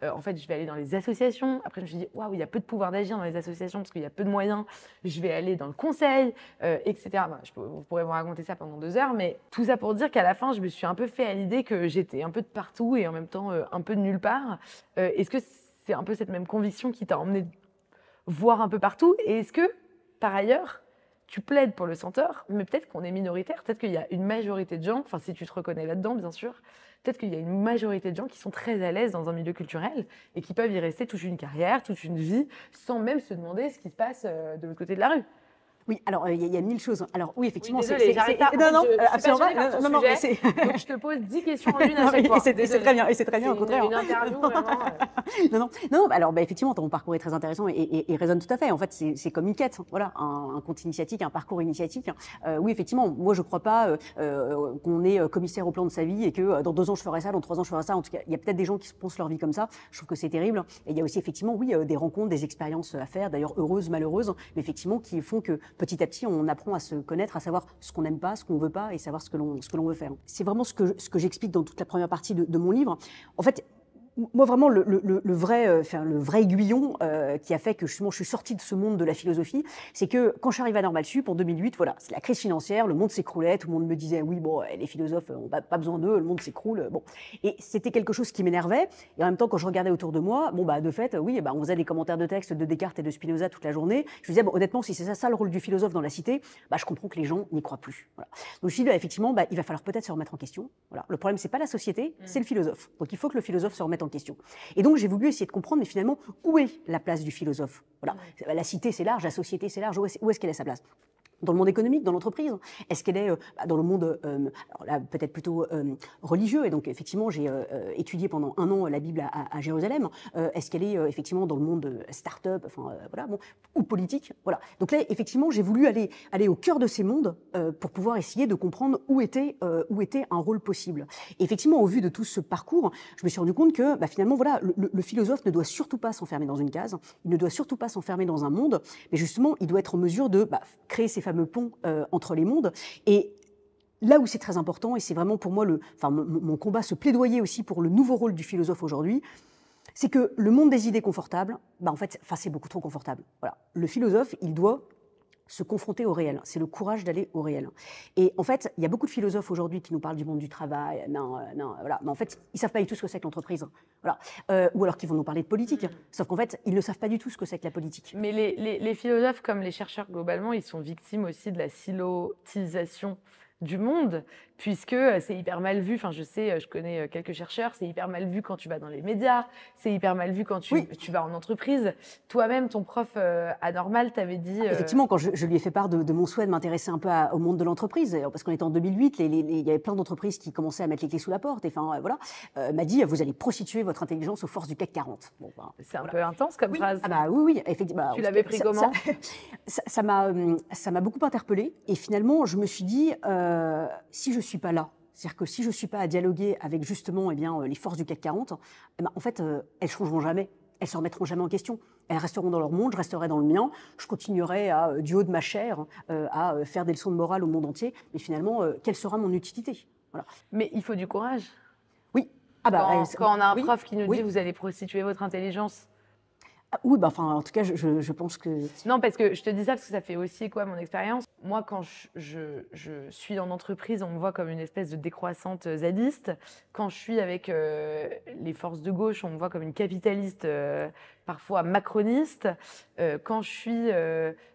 En fait, je vais aller dans les associations. Après, je me suis dit, waouh, il y a peu de pouvoir d'agir dans les associations parce qu'il y a peu de moyens. Je vais aller dans le conseil, etc. Bah, vous pourrez vous raconter ça pendant 2 heures, mais tout ça pour dire qu'à la fin, je me suis un peu fait à l'idée que j'étais un peu de partout et en même temps un peu de nulle part. Est-ce que c'est un peu cette même conviction qui t'a emmené voir un peu partout? Et est-ce que, par ailleurs, tu plaides pour le Centaure, mais peut-être qu'on est minoritaire, peut-être qu'il y a une majorité de gens, enfin si tu te reconnais là-dedans, bien sûr, peut-être qu'il y a une majorité de gens qui sont très à l'aise dans un milieu culturel et qui peuvent y rester toute une carrière, toute une vie, sans même se demander ce qui se passe de l'autre côté de la rue. Oui, alors il y a 1000 choses. Alors oui, effectivement, désolée, j'arrête pas. non, non, absolument absolument, non, mais c'est donc je te pose 10 questions en une à chaque fois. C'est très bien, et c'est très bien, au contraire. Une interview vraiment. Non, alors effectivement, ton parcours est très intéressant et résonne tout à fait. En fait, c'est comme une quête, voilà, un compte initiatique, un parcours initiatique. Oui, effectivement, moi je crois pas qu'on est commissaire au plan de sa vie et que dans 2 ans je ferai ça, dans 3 ans je ferai ça. En tout cas, il y a peut-être des gens qui se pensent leur vie comme ça. Je trouve que c'est terrible. Et il y a aussi effectivement, oui, des rencontres, des expériences à faire, d'ailleurs heureuses, malheureuses, mais effectivement qui font que petit à petit on apprend à se connaître, à savoir ce qu'on n'aime pas, ce qu'on veut pas et savoir ce que l'on veut faire. C'est vraiment ce que j'explique dans toute la première partie de mon livre. En fait, moi, vraiment, le vrai aiguillon qui a fait que justement je suis sortie de ce monde de la philosophie, c'est que quand je suis arrivée à Normal Sup en 2008, voilà, c'est la crise financière, le monde s'écroulait, tout le monde me disait oui, bon, les philosophes, on n'a pas besoin d'eux, le monde s'écroule, bon. Et c'était quelque chose qui m'énervait. Et en même temps, quand je regardais autour de moi, bon, bah, de fait, oui, bah, on faisait des commentaires de texte de Descartes et de Spinoza toute la journée. Je me disais, bon, honnêtement, si c'est ça le rôle du philosophe dans la cité, bah, je comprends que les gens n'y croient plus. Voilà. Donc je me suis dit, bah, effectivement, bah, il va falloir peut-être se remettre en question. Voilà. Le problème, c'est pas la société, c'est le philosophe. Donc il faut que le philosophe se remette en question. Et donc, j'ai voulu essayer de comprendre, mais finalement, où est la place du philosophe? Voilà. La cité, c'est large, la société, c'est large. Où est-ce qu'elle a sa place? Dans le monde économique, dans l'entreprise? Est-ce qu'elle est dans le monde, alors là, peut-être plutôt religieux? Et donc, effectivement, j'ai étudié pendant 1 an la Bible à Jérusalem. Est-ce qu'elle est effectivement dans le monde start-up, enfin, voilà, bon, ou politique? Voilà. Donc là, effectivement, j'ai voulu aller au cœur de ces mondes pour pouvoir essayer de comprendre où était un rôle possible. Et effectivement, au vu de tout ce parcours, je me suis rendu compte que finalement, voilà, le philosophe ne doit surtout pas s'enfermer dans une case, il ne doit surtout pas s'enfermer dans un monde, mais justement, il doit être en mesure de créer ses fameux ponts entre les mondes. Et là où c'est très important, et c'est vraiment pour moi mon combat, ce plaidoyer aussi pour le nouveau rôle du philosophe aujourd'hui, c'est que le monde des idées confortables, en fait, c'est beaucoup trop confortable. Voilà. Le philosophe, il doit se confronter au réel. C'est le courage d'aller au réel. Et en fait, il y a beaucoup de philosophes aujourd'hui qui nous parlent du monde du travail, voilà. Mais en fait, ils ne savent pas du tout ce que c'est que l'entreprise. Voilà. Ou alors qu'ils vont nous parler de politique. Sauf qu'en fait, ils ne savent pas du tout ce que c'est que la politique. Mais les philosophes, comme les chercheurs globalement, ils sont victimes aussi de la silotisation du monde, puisque c'est hyper mal vu. Enfin, je connais quelques chercheurs, c'est hyper mal vu quand tu vas dans les médias, c'est hyper mal vu quand tu vas en entreprise. Toi-même, ton prof à Normal t'avait dit... Effectivement, quand je lui ai fait part de mon souhait de m'intéresser un peu au monde de l'entreprise, parce qu'on était en 2008, il y avait plein d'entreprises qui commençaient à mettre les clés sous la porte, et enfin, voilà, m'a dit, vous allez prostituer votre intelligence aux forces du CAC 40. Bon, c'est un peu intense comme phrase. Oui, effectivement. Tu l'avais pris comment? Ça m'a beaucoup interpellée, et finalement, je me suis dit, si je ne suis pas là, c'est-à-dire que si je ne suis pas à dialoguer avec justement les forces du CAC 40, en fait, elles ne changeront jamais. Elles ne se remettront jamais en question. Elles resteront dans leur monde, je resterai dans le mien. Je continuerai du haut de ma chair à faire des leçons de morale au monde entier. Mais finalement, quelle sera mon utilité? Voilà. Mais il faut du courage. Oui. Quand on a un prof qui nous dit vous allez prostituer votre intelligence. Oui, en tout cas, je pense que... Non, parce que je te dis ça parce que ça fait aussi écho à mon expérience. Moi, quand je suis en entreprise, on me voit comme une espèce de décroissante zadiste. Quand je suis avec les forces de gauche, on me voit comme une capitaliste, parfois macroniste. Quand je suis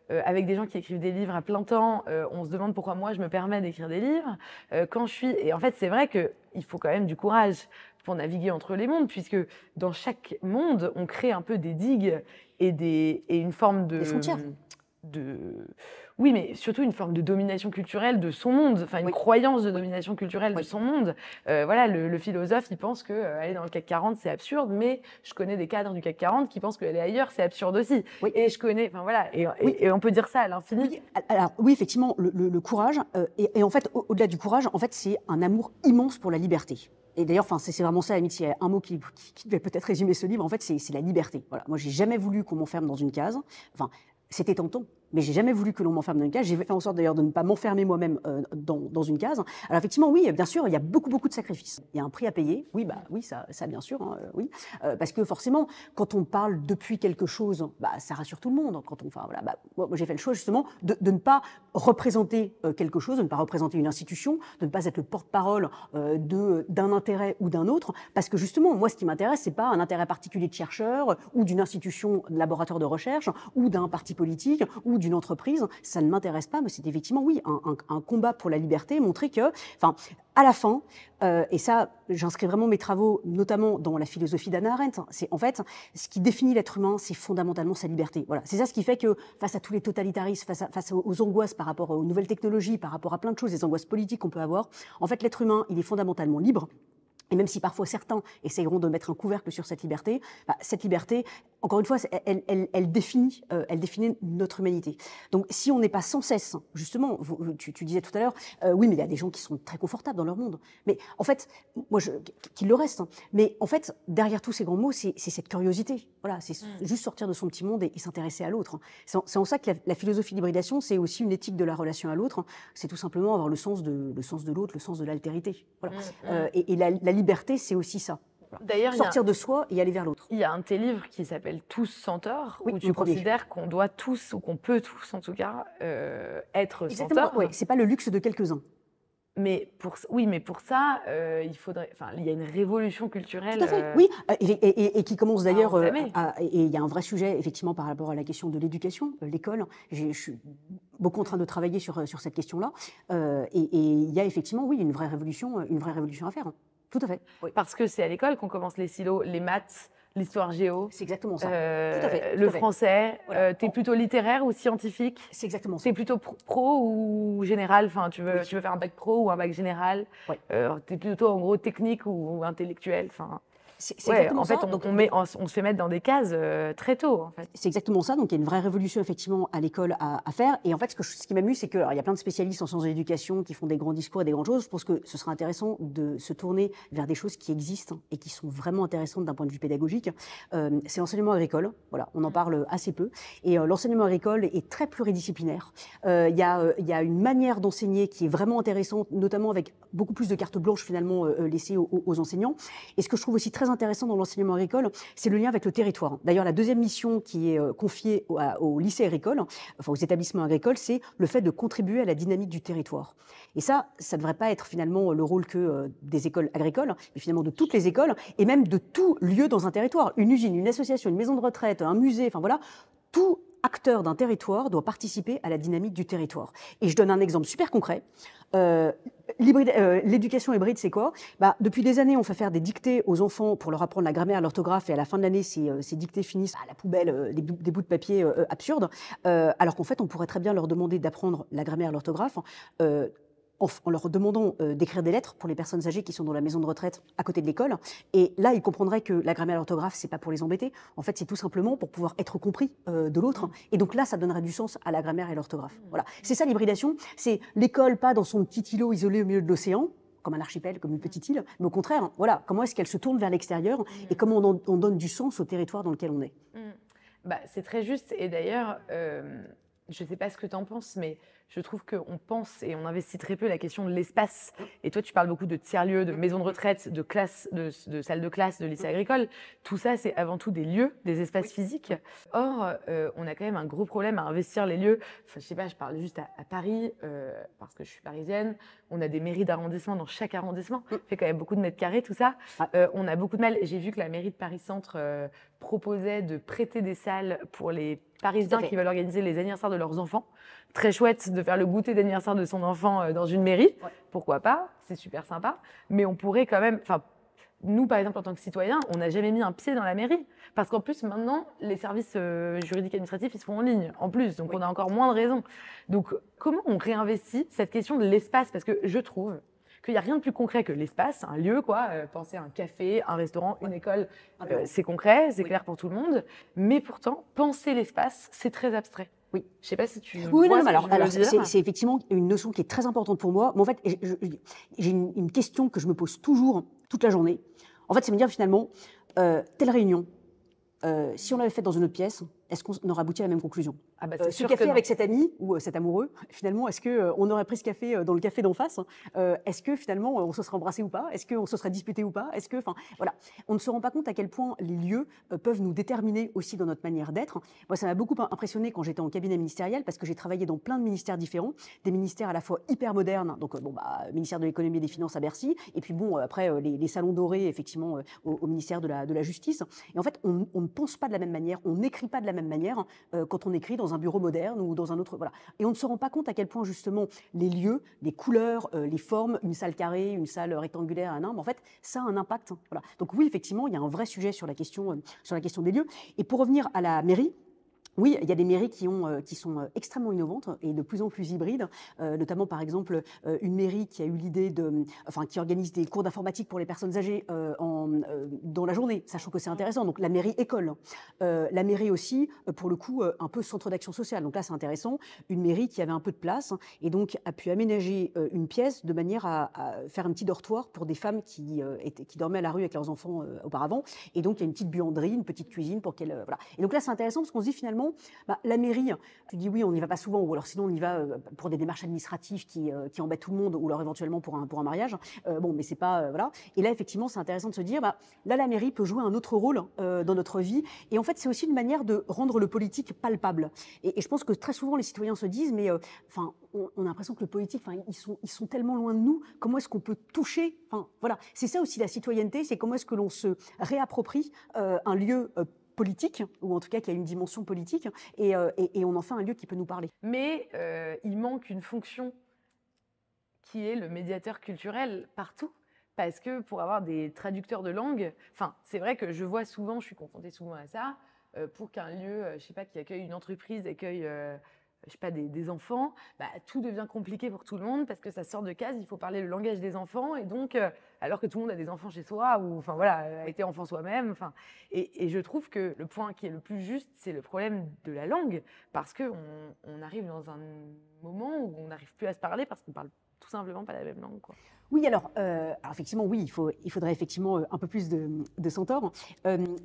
avec des gens qui écrivent des livres à plein temps, on se demande pourquoi moi, je me permets d'écrire des livres. Et en fait, c'est vrai qu'il faut quand même du courage pour naviguer entre les mondes, puisque dans chaque monde, on crée un peu des digues et une forme de... Des frontières. Oui, mais surtout une forme de domination culturelle de son monde, enfin une croyance de domination culturelle de son monde. Voilà, le philosophe, il pense qu'aller dans le CAC 40, c'est absurde, mais je connais des cadres du CAC 40 qui pensent qu'aller ailleurs, c'est absurde aussi. Oui. Et je connais, enfin voilà, et on peut dire ça à l'infini. Oui, alors, oui, effectivement, le courage, et en fait, au-delà du courage, en fait, c'est un amour immense pour la liberté. Et d'ailleurs, c'est vraiment ça, Amit, il y a un mot qui devait peut-être résumer ce livre, en fait, c'est la liberté. Voilà. Moi, j'ai jamais voulu qu'on m'enferme dans une case. Enfin, c'était tentant. mais j'ai jamais voulu que l'on m'enferme dans une case. J'ai fait en sorte d'ailleurs de ne pas m'enfermer moi-même dans une case. Alors effectivement, oui, bien sûr, il y a beaucoup, beaucoup de sacrifices. Il y a un prix à payer. Oui, bah oui, ça bien sûr, hein, oui, parce que forcément, quand on parle depuis quelque chose, bah ça rassure tout le monde. Quand on, enfin voilà, bah, moi j'ai fait le choix justement de ne pas représenter quelque chose, de ne pas représenter une institution, de ne pas être le porte-parole d'un intérêt ou d'un autre, parce que justement, moi, ce qui m'intéresse, c'est pas un intérêt particulier de chercheur ou d'une institution, de laboratoire de recherche ou d'un parti politique ou d'une entreprise, ça ne m'intéresse pas, mais c'est effectivement, oui, un combat pour la liberté, montrer que, enfin, à la fin, et ça, j'inscris vraiment mes travaux, notamment dans la philosophie d'Hannah Arendt, c'est en fait, ce qui définit l'être humain, c'est fondamentalement sa liberté. Voilà, c'est ça ce qui fait que, face à tous les totalitarismes, face aux angoisses par rapport aux nouvelles technologies, par rapport à plein de choses, les angoisses politiques qu'on peut avoir, en fait, l'être humain, il est fondamentalement libre. Et même si parfois certains essayeront de mettre un couvercle sur cette liberté, cette liberté, encore une fois, elle définit notre humanité. Donc si on n'est pas sans cesse, justement, tu disais tout à l'heure, oui, mais il y a des gens qui sont très confortables dans leur monde. Mais en fait, moi, qu'il le reste. Hein. Mais en fait, derrière tous ces grands mots, c'est cette curiosité. Voilà, c'est juste sortir de son petit monde et s'intéresser à l'autre. C'est en ça que la philosophie de l'hybridation, c'est aussi une éthique de la relation à l'autre. C'est tout simplement avoir le sens de l'autre, le sens de l'altérité. Voilà. Et la liberté, c'est aussi ça. Voilà. D'ailleurs, sortir de soi et aller vers l'autre. Il y a un de tes livres qui s'appelle Tous centaures, oui, où tu considères qu'on doit tous, ou qu'on peut tous en tout cas, être centaures. Oui, c'est pas le luxe de quelques-uns. Mais pour ça, il faudrait. Enfin, il y a une révolution culturelle. Tout à fait. Oui, et qui commence d'ailleurs. Et il y a un vrai sujet effectivement par rapport à la question de l'éducation, l'école. Je suis beaucoup en train de travailler sur cette question-là. Et il y a effectivement, oui, une vraie révolution à faire. Tout à fait. Oui. Parce que c'est à l'école qu'on commence les silos, les maths, l'histoire géo. C'est exactement ça. Tout à fait. Le français. Voilà. Tu es plutôt littéraire ou scientifique? C'est exactement ça. Tu es plutôt pro ou général? Enfin, tu veux faire un bac pro ou un bac général? Oui. Tu es plutôt en gros technique ou intellectuel? Enfin, c'est exactement ça. En fait, on se fait mettre dans des cases très tôt. En fait. C'est exactement ça. Donc, il y a une vraie révolution, effectivement, à l'école à faire. Et en fait, ce qui m'amuse, c'est qu'il y a plein de spécialistes en sciences de l'éducation qui font des grands discours et des grandes choses. Je pense que ce sera intéressant de se tourner vers des choses qui existent et qui sont vraiment intéressantes d'un point de vue pédagogique. C'est l'enseignement agricole. Voilà, on en parle assez peu. Et l'enseignement agricole est très pluridisciplinaire. Il y a une manière d'enseigner qui est vraiment intéressante, notamment avec beaucoup plus de cartes blanches, finalement, laissées aux enseignants. Et ce que je trouve aussi très intéressant dans l'enseignement agricole, c'est le lien avec le territoire. D'ailleurs, la deuxième mission qui est confiée au lycée agricole, enfin aux établissements agricoles, c'est le fait de contribuer à la dynamique du territoire. Et ça ne devrait pas être finalement le rôle que des écoles agricoles, mais finalement de toutes les écoles, et même de tout lieu dans un territoire. Une usine, une association, une maison de retraite, un musée, enfin voilà, tout acteur d'un territoire doit participer à la dynamique du territoire. Et je donne un exemple super concret. L'éducation hybride, c'est quoi? Depuis des années, on fait faire des dictées aux enfants pour leur apprendre la grammaire, l'orthographe, et à la fin de l'année, ces dictées finissent à la poubelle, des bouts de papier absurdes, alors qu'en fait, on pourrait très bien leur demander d'apprendre la grammaire, l'orthographe, en leur demandant d'écrire des lettres pour les personnes âgées qui sont dans la maison de retraite à côté de l'école. Et là, ils comprendraient que la grammaire et l'orthographe, c'est pas pour les embêter. En fait, c'est tout simplement pour pouvoir être compris de l'autre. Et donc là, ça donnerait du sens à la grammaire et l'orthographe. Voilà. C'est ça l'hybridation. C'est l'école pas dans son petit îlot isolé au milieu de l'océan, comme un archipel, comme une petite île, mais au contraire, voilà, comment est-ce qu'elle se tourne vers l'extérieur et comment on donne du sens au territoire dans lequel on est. C'est très juste. Et d'ailleurs, je ne sais pas ce que tu en penses, mais je trouve qu'on pense et on investit très peu la question de l'espace. Et toi, tu parles beaucoup de tiers-lieux, de maisons de retraite, de classes, de salles de classe, de lycées agricoles. Tout ça, c'est avant tout des lieux, des espaces physiques. Or, on a quand même un gros problème à investir les lieux. Enfin, je sais pas, je parle juste à Paris, parce que je suis parisienne. On a des mairies d'arrondissement dans chaque arrondissement. Ça fait quand même beaucoup de mètres carrés, tout ça. On a beaucoup de mal. J'ai vu que la mairie de Paris-Centre proposait de prêter des salles pour les Parisiens qui veulent organiser les anniversaires de leurs enfants. Très chouette de faire le goûter d'anniversaire de son enfant dans une mairie. Ouais. Pourquoi pas? C'est super sympa. Mais on pourrait quand même... Nous, par exemple, en tant que citoyens, on n'a jamais mis un pied dans la mairie. Parce qu'en plus, maintenant, les services juridiques administratifs, ils se font en ligne, en plus. Donc, on a encore moins de raisons. Donc, comment on réinvestit cette question de l'espace? Parce que je trouve qu'il n'y a rien de plus concret que l'espace, un lieu, quoi. Penser à un café, un restaurant, une école, c'est concret, c'est clair pour tout le monde. Mais pourtant, penser l'espace, c'est très abstrait. Oui. Je ne sais pas si tu... Oui, non, alors c'est effectivement une notion qui est très importante pour moi. Mais en fait, j'ai une question que je me pose toujours, toute la journée. En fait, c'est me dire finalement, telle réunion, si on l'avait faite dans une autre pièce, est-ce qu'on aurait abouti à la même conclusion? Ah bah, c'est Ce sûr café que non. avec cet ami ou cet amoureux, finalement, est-ce qu'on aurait pris ce café dans le café d'en face? Est-ce que finalement, on se serait embrassé ou pas? Est-ce qu'on se serait disputé ou pas? Est-ce que, enfin, voilà. On ne se rend pas compte à quel point les lieux peuvent nous déterminer aussi dans notre manière d'être. Moi, ça m'a beaucoup impressionné quand j'étais en cabinet ministériel parce que j'ai travaillé dans plein de ministères différents, des ministères à la fois hyper modernes, donc bon, bah, ministère de l'économie et des finances à Bercy, et puis bon, après, les salons dorés, effectivement, au ministère de la justice. Et en fait, on ne pense pas de la même manière, on n'écrit pas de la même manière quand on écrit dans un bureau moderne ou dans un autre. Voilà. Et on ne se rend pas compte à quel point, justement, les lieux, les couleurs, les formes, une salle carrée, une salle rectangulaire, un en fait, ça a un impact. Voilà. Donc, oui, effectivement, il y a un vrai sujet sur la question des lieux. Et pour revenir à la mairie, oui, il y a des mairies qui sont extrêmement innovantes et de plus en plus hybrides, notamment par exemple une mairie qui a eu l'idée qui organise des cours d'informatique pour les personnes âgées dans la journée, sachant que c'est intéressant. Donc la mairie école, la mairie aussi pour le coup un peu centre d'action sociale. Donc là c'est intéressant, une mairie qui avait un peu de place et donc a pu aménager une pièce de manière à faire un petit dortoir pour des femmes qui dormaient à la rue avec leurs enfants auparavant. Et donc il y a une petite buanderie, une petite cuisine pour qu'elles voilà. Et donc là c'est intéressant parce qu'on se dit finalement la mairie, tu dis oui, on n'y va pas souvent, ou alors sinon on y va pour des démarches administratives qui embêtent tout le monde, ou alors éventuellement pour un mariage. Bon, mais c'est pas voilà. Et là, effectivement, c'est intéressant de se dire, là, la mairie peut jouer un autre rôle dans notre vie. Et en fait, c'est aussi une manière de rendre le politique palpable. Et je pense que très souvent, les citoyens se disent, mais enfin, on a l'impression que le politique, enfin, ils sont tellement loin de nous. Comment est-ce qu'on peut toucher? Enfin, voilà. C'est ça aussi la citoyenneté, c'est comment est-ce que l'on se réapproprie un lieu politique, ou en tout cas qui a une dimension politique, et on en fait un lieu qui peut nous parler. Mais il manque une fonction qui est le médiateur culturel partout. Parce que pour avoir des traducteurs de langue, enfin, c'est vrai que je vois souvent, je suis confrontée souvent à ça, pour qu'un lieu, je sais pas, qui accueille une entreprise, accueille, je sais pas, des enfants, bah, tout devient compliqué pour tout le monde parce que ça sort de case, il faut parler le langage des enfants, et donc, alors que tout le monde a des enfants chez soi, ou, enfin voilà, a été enfant soi-même, enfin, et je trouve que le point qui est le plus juste, c'est le problème de la langue, parce qu'on on arrive dans un moment où on n'arrive plus à se parler parce qu'on parle tout simplement pas la même langue, quoi. Oui, alors effectivement, oui, il faudrait effectivement un peu plus de centaures.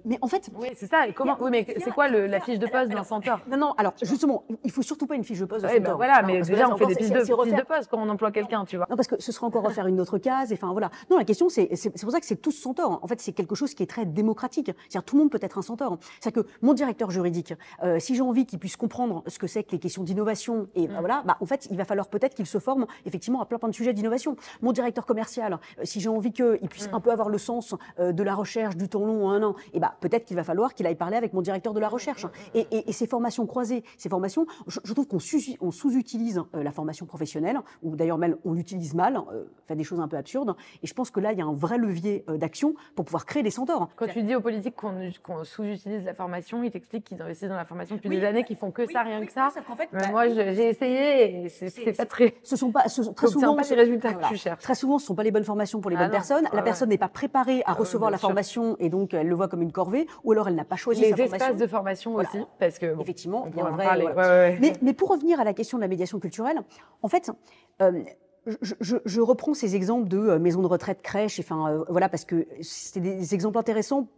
Mais en fait, Oui, c'est ça. Et comment... Oui, mais c'est quoi la fiche de poste d'un centaure? non, non, alors justement, il faut surtout pas une fiche de poste de Oui, ben centaure. voilà, Non, mais parce que déjà, là, on fait des encore, fiches c'est refaire. de poste quand on emploie quelqu'un, tu vois. Non, parce que ce serait encore refaire une autre case. Enfin, voilà. Non, la question, c'est pour ça que c'est tous centaures. En fait, c'est quelque chose qui est très démocratique. C'est-à-dire, tout le monde peut être un centaure. C'est-à-dire que mon directeur juridique, si j'ai envie qu'il puisse comprendre ce que c'est que les questions d'innovation, et voilà, bah, en fait, il va falloir peut-être qu'il se forme effectivement à plein de sujets d'innovation. Mon directeur commercial, si j'ai envie qu'il puisse un peu avoir le sens de la recherche, du temps long en un an, et bah, peut-être qu'il va falloir qu'il aille parler avec mon directeur de la recherche. Et ces formations croisées, ces formations, je trouve qu'on sous-utilise la formation professionnelle, ou d'ailleurs même on l'utilise mal, fait des choses un peu absurdes. Et je pense que là, il y a un vrai levier d'action pour pouvoir créer des centaures. Quand tu dis aux politiques qu'on sous-utilise la formation, ils t'expliquent qu'ils investissent dans la formation depuis des années, qu'ils font que ça, rien que ça. Sauf qu'en fait, Moi, j'ai essayé et c'est pas très... Ce sont pas, très souvent, pas les résultats que tu cherches. Très souvent, ce ne sont pas les bonnes formations pour les Ah bonnes non. personnes. Ah La personne ouais. n'est pas préparée à recevoir bien la sûr. formation et donc elle le voit comme une corvée, ou alors elle n'a pas choisi Les sa formation. espaces de formation Voilà. aussi, parce que bon, Effectivement, on il y a pourrait un en vrai. parler. Voilà. Ouais, ouais. Mais pour revenir à la question de la médiation culturelle, en fait, je reprends ces exemples de maisons de retraite, crèches, enfin voilà, parce que c'est des exemples intéressants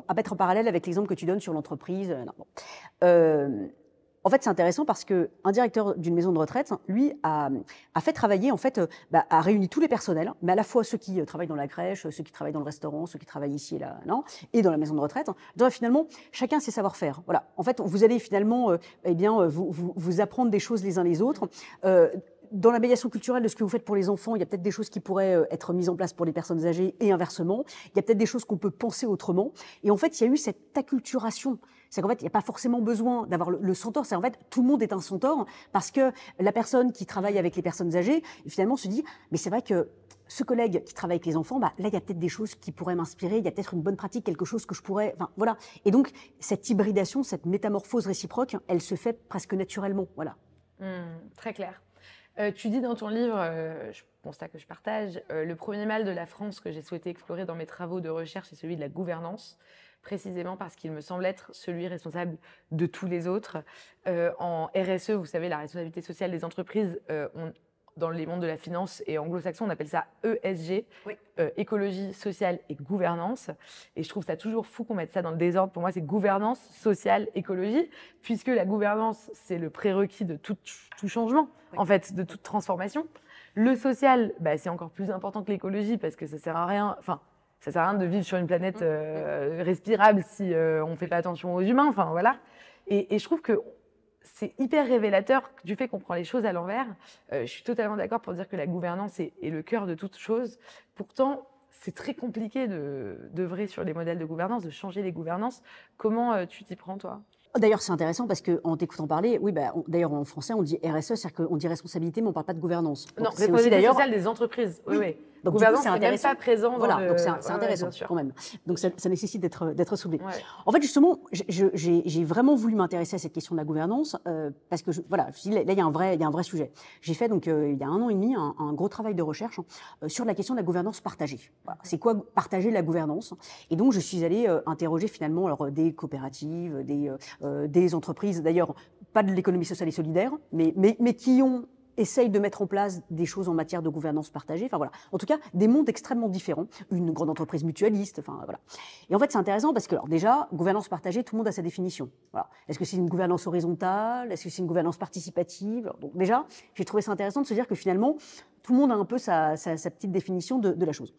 à mettre en parallèle avec l'exemple que tu donnes sur l'entreprise. Non, bon. En fait, c'est intéressant parce qu'un directeur d'une maison de retraite, lui, a fait travailler, en fait, a réuni tous les personnels, mais à la fois ceux qui travaillent dans la crèche, ceux qui travaillent dans le restaurant, ceux qui travaillent ici et là, non, et dans la maison de retraite. Donc, finalement, chacun ses savoir-faire. Voilà. En fait, vous allez finalement, vous apprendre des choses les uns les autres. Dans la médiation culturelle de ce que vous faites pour les enfants, il y a peut-être des choses qui pourraient être mises en place pour les personnes âgées et inversement. Il y a peut-être des choses qu'on peut penser autrement. Et en fait, il y a eu cette acculturation. C'est qu'en fait, il n'y a pas forcément besoin d'avoir le centaure. C'est en fait, tout le monde est un centaure parce que la personne qui travaille avec les personnes âgées, finalement, se dit, mais c'est vrai que ce collègue qui travaille avec les enfants, bah, là, il y a peut-être des choses qui pourraient m'inspirer, il y a peut-être une bonne pratique, quelque chose que je pourrais... Enfin, voilà. Et donc, cette hybridation, cette métamorphose réciproque, elle se fait presque naturellement. Voilà. Très clair. Tu dis dans ton livre, constat que je partage, le premier mal de la France que j'ai souhaité explorer dans mes travaux de recherche, c'est celui de la gouvernance, précisément parce qu'il me semble être celui responsable de tous les autres. En RSE, vous savez, la responsabilité sociale des entreprises, dans les mondes de la finance et anglo-saxon, on appelle ça ESG, Oui. écologie, sociale et gouvernance. Et je trouve ça toujours fou qu'on mette ça dans le désordre. Pour moi, c'est gouvernance, sociale, écologie, puisque la gouvernance, c'est le prérequis de tout changement, Oui. en fait, de toute transformation. Le social, bah, c'est encore plus important que l'écologie parce que ça sert à rien. Enfin, ça sert à rien de vivre sur une planète respirable si on ne fait pas attention aux humains. Enfin, voilà. Et je trouve que c'est hyper révélateur du fait qu'on prend les choses à l'envers. Je suis totalement d'accord pour dire que la gouvernance est le cœur de toute chose. Pourtant, c'est très compliqué d'œuvrer sur les modèles de gouvernance, de changer les gouvernances. Comment tu t'y prends, toi? D'ailleurs, c'est intéressant parce qu'en t'écoutant parler, oui, bah, d'ailleurs en français, on dit RSE, c'est-à-dire qu'on dit responsabilité, mais on ne parle pas de gouvernance. Non, c'est responsabilité aussi d'ailleurs sociale des entreprises. Oui, oui. Donc, gouvernance, c'est c'est même intéressant. pas présent Voilà, dans le... donc c'est Ouais, intéressant bien sûr. quand même. Donc ça nécessite d'être soulevé. Ouais. En fait, justement, j'ai vraiment voulu m'intéresser à cette question de la gouvernance parce que voilà, je dis, là, il y a un vrai sujet. J'ai fait donc il y a 1 an et demi un gros travail de recherche sur la question de la gouvernance partagée. Voilà. C'est quoi partager la gouvernance? Et donc je suis allée interroger finalement alors, des coopératives, des entreprises, d'ailleurs pas de l'économie sociale et solidaire, mais qui essayent de mettre en place des choses en matière de gouvernance partagée. Enfin voilà, en tout cas, des mondes extrêmement différents. Une grande entreprise mutualiste, enfin voilà. Et en fait, c'est intéressant parce que alors déjà, gouvernance partagée, tout le monde a sa définition. Voilà. Est-ce que c'est une gouvernance horizontale? Est-ce que c'est une gouvernance participative? Alors, donc déjà, j'ai trouvé ça intéressant de se dire que finalement, tout le monde a un peu sa petite définition de la chose.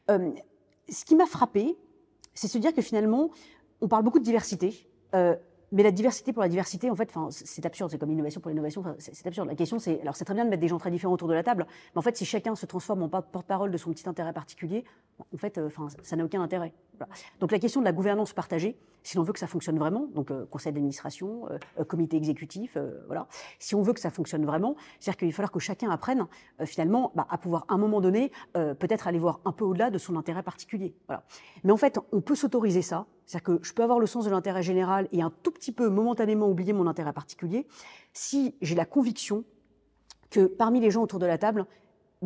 Ce qui m'a frappé, c'est se dire que finalement, on parle beaucoup de diversité. Mais la diversité pour la diversité, en fait, c'est absurde. C'est comme l'innovation pour l'innovation. C'est absurde. La question, c'est, alors c'est très bien de mettre des gens très différents autour de la table, mais en fait, si chacun se transforme en porte-parole de son petit intérêt particulier, en fait, ça n'a aucun intérêt. Voilà. Donc la question de la gouvernance partagée, si l'on veut que ça fonctionne vraiment, donc conseil d'administration, comité exécutif, voilà. Si on veut que ça fonctionne vraiment, c'est-à-dire qu'il va falloir que chacun apprenne finalement à pouvoir, à un moment donné, peut-être aller voir un peu au-delà de son intérêt particulier. Voilà. Mais en fait, on peut s'autoriser ça. C'est-à-dire que je peux avoir le sens de l'intérêt général et un tout petit peu momentanément oublier mon intérêt particulier si j'ai la conviction que parmi les gens autour de la table,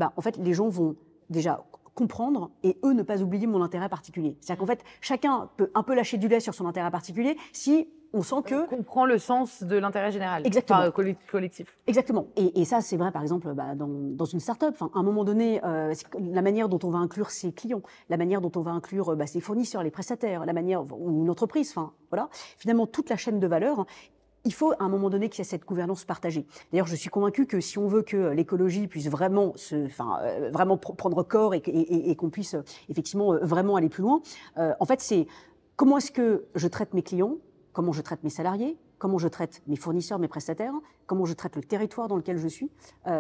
en fait, les gens vont déjà comprendre et eux ne pas oublier mon intérêt particulier. C'est-à-dire qu'en fait, chacun peut un peu lâcher du lait sur son intérêt particulier si on sent que... On comprend le sens de l'intérêt général. Exactement. Enfin, collectif. Exactement. Et ça, c'est vrai, par exemple, dans une start-up. Enfin, à un moment donné, la manière dont on va inclure ses clients, la manière dont on va inclure ses fournisseurs, les prestataires, la manière, ou une entreprise, enfin, voilà. Finalement, toute la chaîne de valeur, il faut à un moment donné qu'il y ait cette gouvernance partagée. D'ailleurs, je suis convaincue que si on veut que l'écologie puisse vraiment, vraiment prendre corps et qu'on puisse effectivement vraiment aller plus loin, en fait, c'est comment est-ce que je traite mes clients, comment je traite mes salariés, comment je traite mes fournisseurs, mes prestataires, comment je traite le territoire dans lequel je suis,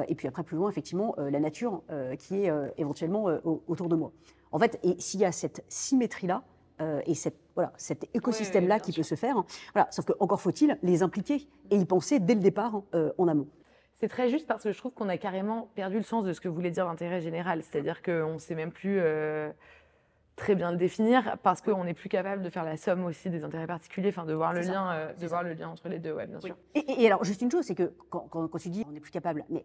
et puis après plus loin, effectivement, la nature qui est éventuellement autour de moi. En fait, et s'il y a cette symétrie-là, et cet écosystème-là qui peut se faire, voilà, sauf qu'encore faut-il les impliquer et y penser dès le départ en amont. C'est très juste parce que je trouve qu'on a carrément perdu le sens de ce que voulait dire l'intérêt général. C'est-à-dire qu'on ne sait même plus très bien le définir parce qu'on n'est plus capable de faire la somme aussi des intérêts particuliers, de voir le lien, le lien entre les deux, ouais, bien sûr. Et alors, juste une chose, c'est que quand tu dis on n'est plus capable, mais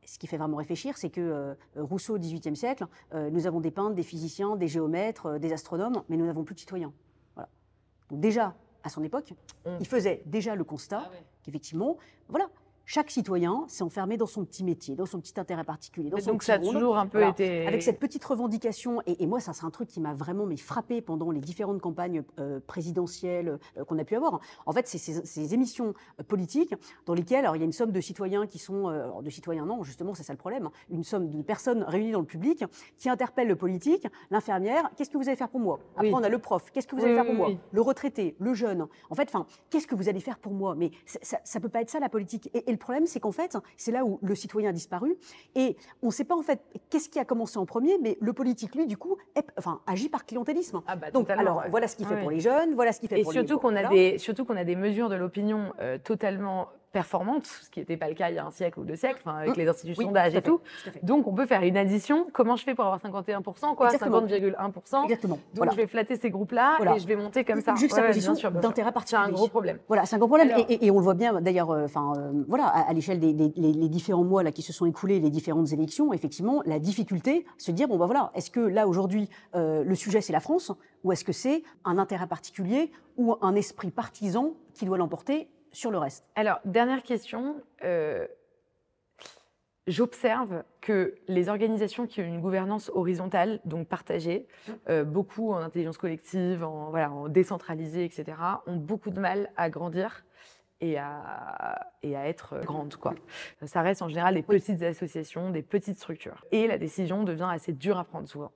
ce qui fait vraiment réfléchir, c'est que Rousseau, au XVIIIe siècle, nous avons des peintres, des physiciens, des géomètres, des astronomes, mais nous n'avons plus de citoyens. Voilà. Donc déjà, à son époque, il faisait déjà le constat qu'effectivement, voilà, chaque citoyen s'est enfermé dans son petit métier, dans son petit intérêt particulier. Dans son donc ça a toujours un peu été... Avec cette petite revendication, et moi ça c'est un truc qui m'a vraiment frappé pendant les différentes campagnes présidentielles qu'on a pu avoir. En fait, c'est ces émissions politiques dans lesquelles alors, il y a une somme de citoyens qui sont... de citoyens non, justement c'est ça le problème, une somme de personnes réunies dans le public qui interpellent le politique, l'infirmière, qu'est-ce que vous allez faire pour moi? Après on a le prof, qu'est-ce que vous allez faire pour moi? Le retraité, le jeune. En fait, qu'est-ce que vous allez faire pour moi? Mais ça peut pas être ça la politique. Et le problème, c'est qu'en fait, c'est là où le citoyen a disparu et on ne sait pas en fait qu'est-ce qui a commencé en premier, mais le politique, lui, du coup, agit par clientélisme. Donc, alors, voilà ce qu'il fait pour les jeunes, voilà ce qu'il fait pour les... Et surtout qu'on a des mesures de l'opinion totalement performantes, ce qui n'était pas le cas il y a un siècle ou 2 siècles, avec les instituts de sondage et tout. Donc, on peut faire une addition. Comment je fais pour avoir 51%, quoi, 50,1%? Exactement. Donc, je vais flatter ces groupes-là et je vais monter comme ça. Juxtaposition d'intérêt particulier. C'est un gros problème. Voilà, c'est un gros problème. Et on le voit bien, d'ailleurs, voilà, à l'échelle des différents mois là, qui se sont écoulés, les différentes élections, effectivement, la difficulté, se dire, bon, voilà, est-ce que là, aujourd'hui, le sujet, c'est la France, ou est-ce que c'est un intérêt particulier ou un esprit partisan qui doit l'emporter sur le reste? Alors, dernière question. j'observe que les organisations qui ont une gouvernance horizontale, donc partagée, beaucoup en intelligence collective, en décentralisé, etc., ont beaucoup de mal à grandir et à être grandes, quoi. Ça reste en général des petites associations, des petites structures. Et la décision devient assez dure à prendre souvent.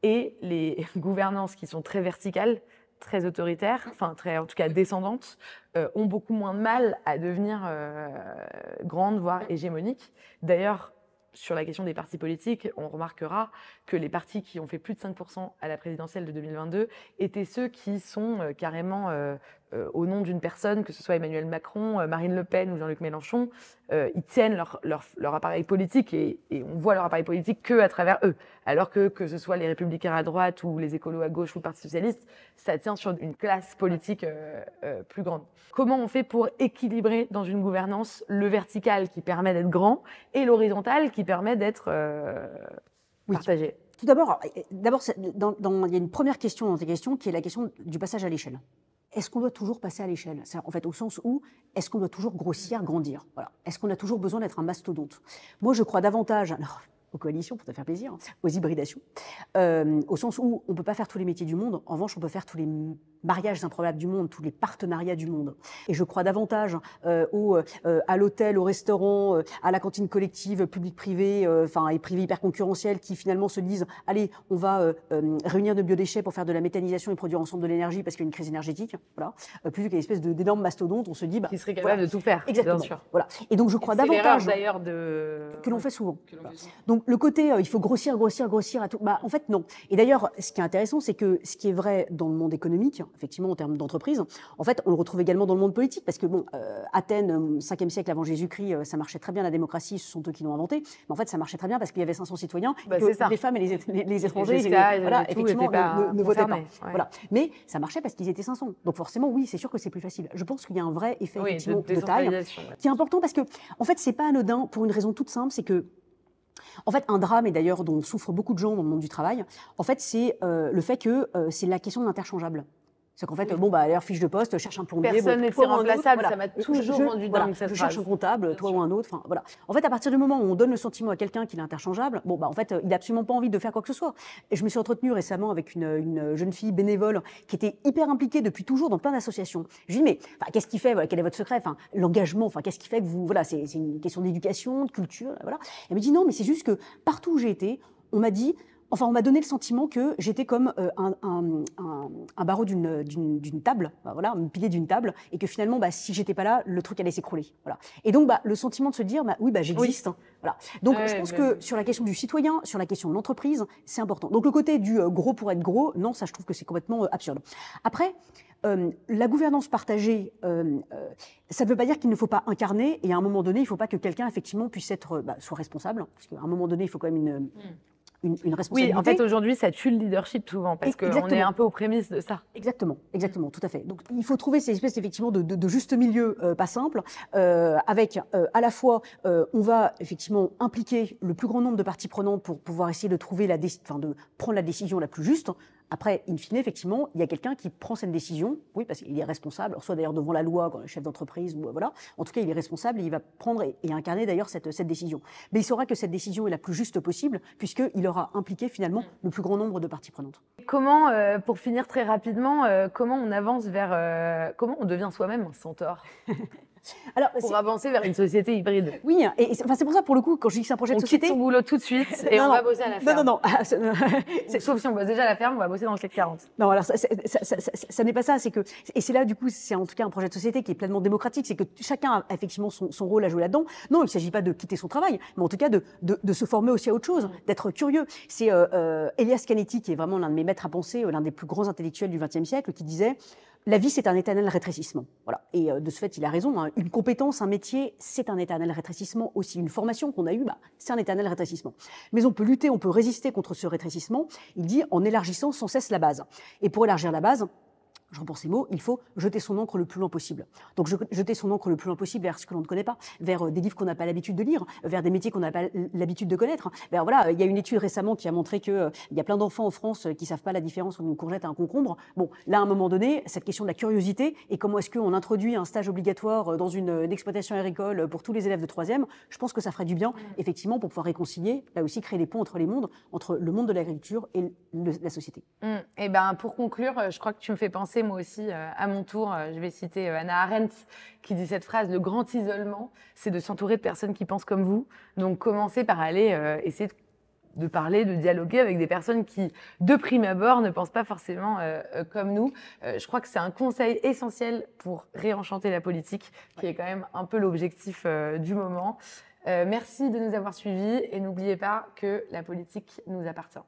Et les gouvernances qui sont très verticales, très autoritaires, enfin en tout cas descendantes, ont beaucoup moins de mal à devenir grandes, voire hégémoniques. D'ailleurs, sur la question des partis politiques, on remarquera que les partis qui ont fait plus de 5% à la présidentielle de 2022 étaient ceux qui sont carrément au nom d'une personne, que ce soit Emmanuel Macron, Marine Le Pen ou Jean-Luc Mélenchon, ils tiennent leur appareil politique et on voit leur appareil politique qu'à travers eux. Alors que ce soit les Républicains à droite ou les écolos à gauche ou le Parti Socialiste, ça tient sur une classe politique plus grande. Comment on fait pour équilibrer dans une gouvernance le vertical qui permet d'être grand et l'horizontal qui permet d'être partagé? Tout d'abord, il y a une première question dans tes questions qui est la question du passage à l'échelle. Est-ce qu'on doit toujours passer à l'échelle? En fait, au sens où, est-ce qu'on doit toujours grossir, grandir? Voilà. Est-ce qu'on a toujours besoin d'être un mastodonte? Moi, je crois davantage aux coalitions, pour te faire plaisir, aux hybridations, au sens où on ne peut pas faire tous les métiers du monde. En revanche, on peut faire tous les mariages improbables du monde, tous les partenariats du monde. Et je crois davantage à l'hôtel, au restaurant, à la cantine collective, publique-privée, et privée hyper concurrentielle, qui finalement se disent « Allez, on va réunir nos biodéchets pour faire de la méthanisation et produire ensemble de l'énergie parce qu'il y a une crise énergique. » Voilà. Plutôt qu'une espèce d'énorme mastodonte, on se dit… qui serait capable de tout faire, exactement, bien sûr. Voilà. Et donc je crois davantage… d'ailleurs que l'on fait souvent. Donc le côté il faut grossir à tout… en fait, non. Et d'ailleurs, ce qui est intéressant, c'est que ce qui est vrai dans le monde économique, effectivement, en termes d'entreprise, en fait, on le retrouve également dans le monde politique, parce que, Athènes, 5e siècle avant Jésus-Christ, ça marchait très bien la démocratie, ce sont eux qui l'ont inventé, mais en fait, ça marchait très bien parce qu'il y avait 500 citoyens, et que les femmes et les étrangers, effectivement, ne votaient pas. Ouais. Voilà. Mais ça marchait parce qu'ils étaient 500. Donc forcément, oui, c'est sûr que c'est plus facile. Je pense qu'il y a un vrai effet, effectivement, de taille, qui est important parce que, en fait, c'est pas anodin pour une raison toute simple, c'est que en fait, un drame, et d'ailleurs dont souffrent beaucoup de gens dans le monde du travail, en fait, c'est le fait que c'est la question de l'interchangeable. C'est qu'en fait, d'ailleurs, fiche de poste, cherche un plombier. Personne n'est irremplaçable, ça m'a toujours rendu dingue cette phrase. Je cherche un comptable, toi ou un autre. Voilà. En fait, à partir du moment où on donne le sentiment à quelqu'un qu'il est interchangeable, en fait, il n'a absolument pas envie de faire quoi que ce soit. Et je me suis entretenue récemment avec une jeune fille bénévole qui était hyper impliquée depuis toujours dans plein d'associations. Je lui dis, mais qu'est-ce qui fait, quel est votre secret, l'engagement, qu'est-ce qui fait que vous, voilà, c'est une question d'éducation, de culture, voilà. Elle me dit, non, mais c'est juste que partout où j'ai été, on m'a dit, on m'a donné le sentiment que j'étais comme un barreau d'une table, voilà, un pilier d'une table, et que finalement, si j'étais pas là, le truc allait s'écrouler. Voilà. Et donc, le sentiment de se dire, oui, j'existe. Oui. Voilà. Donc, je pense que sur la question du citoyen, sur la question de l'entreprise, c'est important. Donc, le côté du gros pour être gros, non, ça, je trouve que c'est complètement absurde. Après, la gouvernance partagée, ça ne veut pas dire qu'il ne faut pas incarner, et à un moment donné, il ne faut pas que quelqu'un, effectivement, puisse être soit responsable, parce qu'à un moment donné, il faut quand même une responsabilité. Oui, en fait, aujourd'hui, ça tue le leadership souvent, parce qu'on est un peu aux prémices de ça. Exactement, tout à fait. Donc, il faut trouver ces espèces, effectivement, de juste milieu pas simple, avec à la fois, on va effectivement impliquer le plus grand nombre de parties prenantes pour pouvoir essayer de trouver de prendre la décision la plus juste. Après, in fine, effectivement, il y a quelqu'un qui prend cette décision, oui, parce qu'il est responsable, soit d'ailleurs devant la loi, quand le chef d'entreprise, ou voilà. En tout cas, il est responsable et il va prendre et incarner d'ailleurs cette décision. Mais il saura que cette décision est la plus juste possible, puisqu'il aura impliqué finalement le plus grand nombre de parties prenantes. Comment, pour finir très rapidement, comment on avance vers, comment on devient soi-même un centaure? Alors, pour avancer vers une société hybride. Oui, et c'est pour ça, pour le coup, quand je dis que c'est un projet de société… On quitte son boulot tout de suite et on va bosser à la ferme. Non. Sauf si on bosse déjà à la ferme, on va bosser dans le CAC 40. Non, alors ça n'est pas ça. Et c'est là, du coup, c'est en tout cas un projet de société qui est pleinement démocratique. C'est que chacun a effectivement son rôle à jouer là-dedans. Non, il ne s'agit pas de quitter son travail, mais en tout cas de se former aussi à autre chose, d'être curieux. C'est Elias Canetti, qui est vraiment l'un de mes maîtres à penser, l'un des plus grands intellectuels du XXe siècle, qui disait… La vie, c'est un éternel rétrécissement. Voilà. Et de ce fait, il a raison. Hein. Une compétence, un métier, c'est un éternel rétrécissement aussi. Une formation qu'on a eue, c'est un éternel rétrécissement. Mais on peut lutter, on peut résister contre ce rétrécissement, il dit, en élargissant sans cesse la base. Et pour élargir la base, je reprends ces mots, il faut jeter son encre le plus loin possible. Donc jeter son encre le plus loin possible vers ce que l'on ne connaît pas, vers des livres qu'on n'a pas l'habitude de lire, vers des métiers qu'on n'a pas l'habitude de connaître. Ben voilà, il y a une étude récemment qui a montré qu'il y a plein d'enfants en France qui ne savent pas la différence entre une courgette et un concombre. Bon, là, à un moment donné, cette question de la curiosité et comment est-ce qu'on introduit un stage obligatoire dans une exploitation agricole pour tous les élèves de 3e, je pense que ça ferait du bien, effectivement, pour pouvoir réconcilier, là aussi créer des ponts entre les mondes, entre le monde de l'agriculture et la société. Et ben, pour conclure, je crois que tu me fais penser, moi aussi, à mon tour, je vais citer Hannah Arendt, qui dit cette phrase: le grand isolement, c'est de s'entourer de personnes qui pensent comme vous. Donc, commencez par aller essayer de parler, de dialoguer avec des personnes qui, de prime abord, ne pensent pas forcément comme nous. Je crois que c'est un conseil essentiel pour réenchanter la politique, qui est quand même un peu l'objectif du moment. Merci de nous avoir suivis et n'oubliez pas que la politique nous appartient.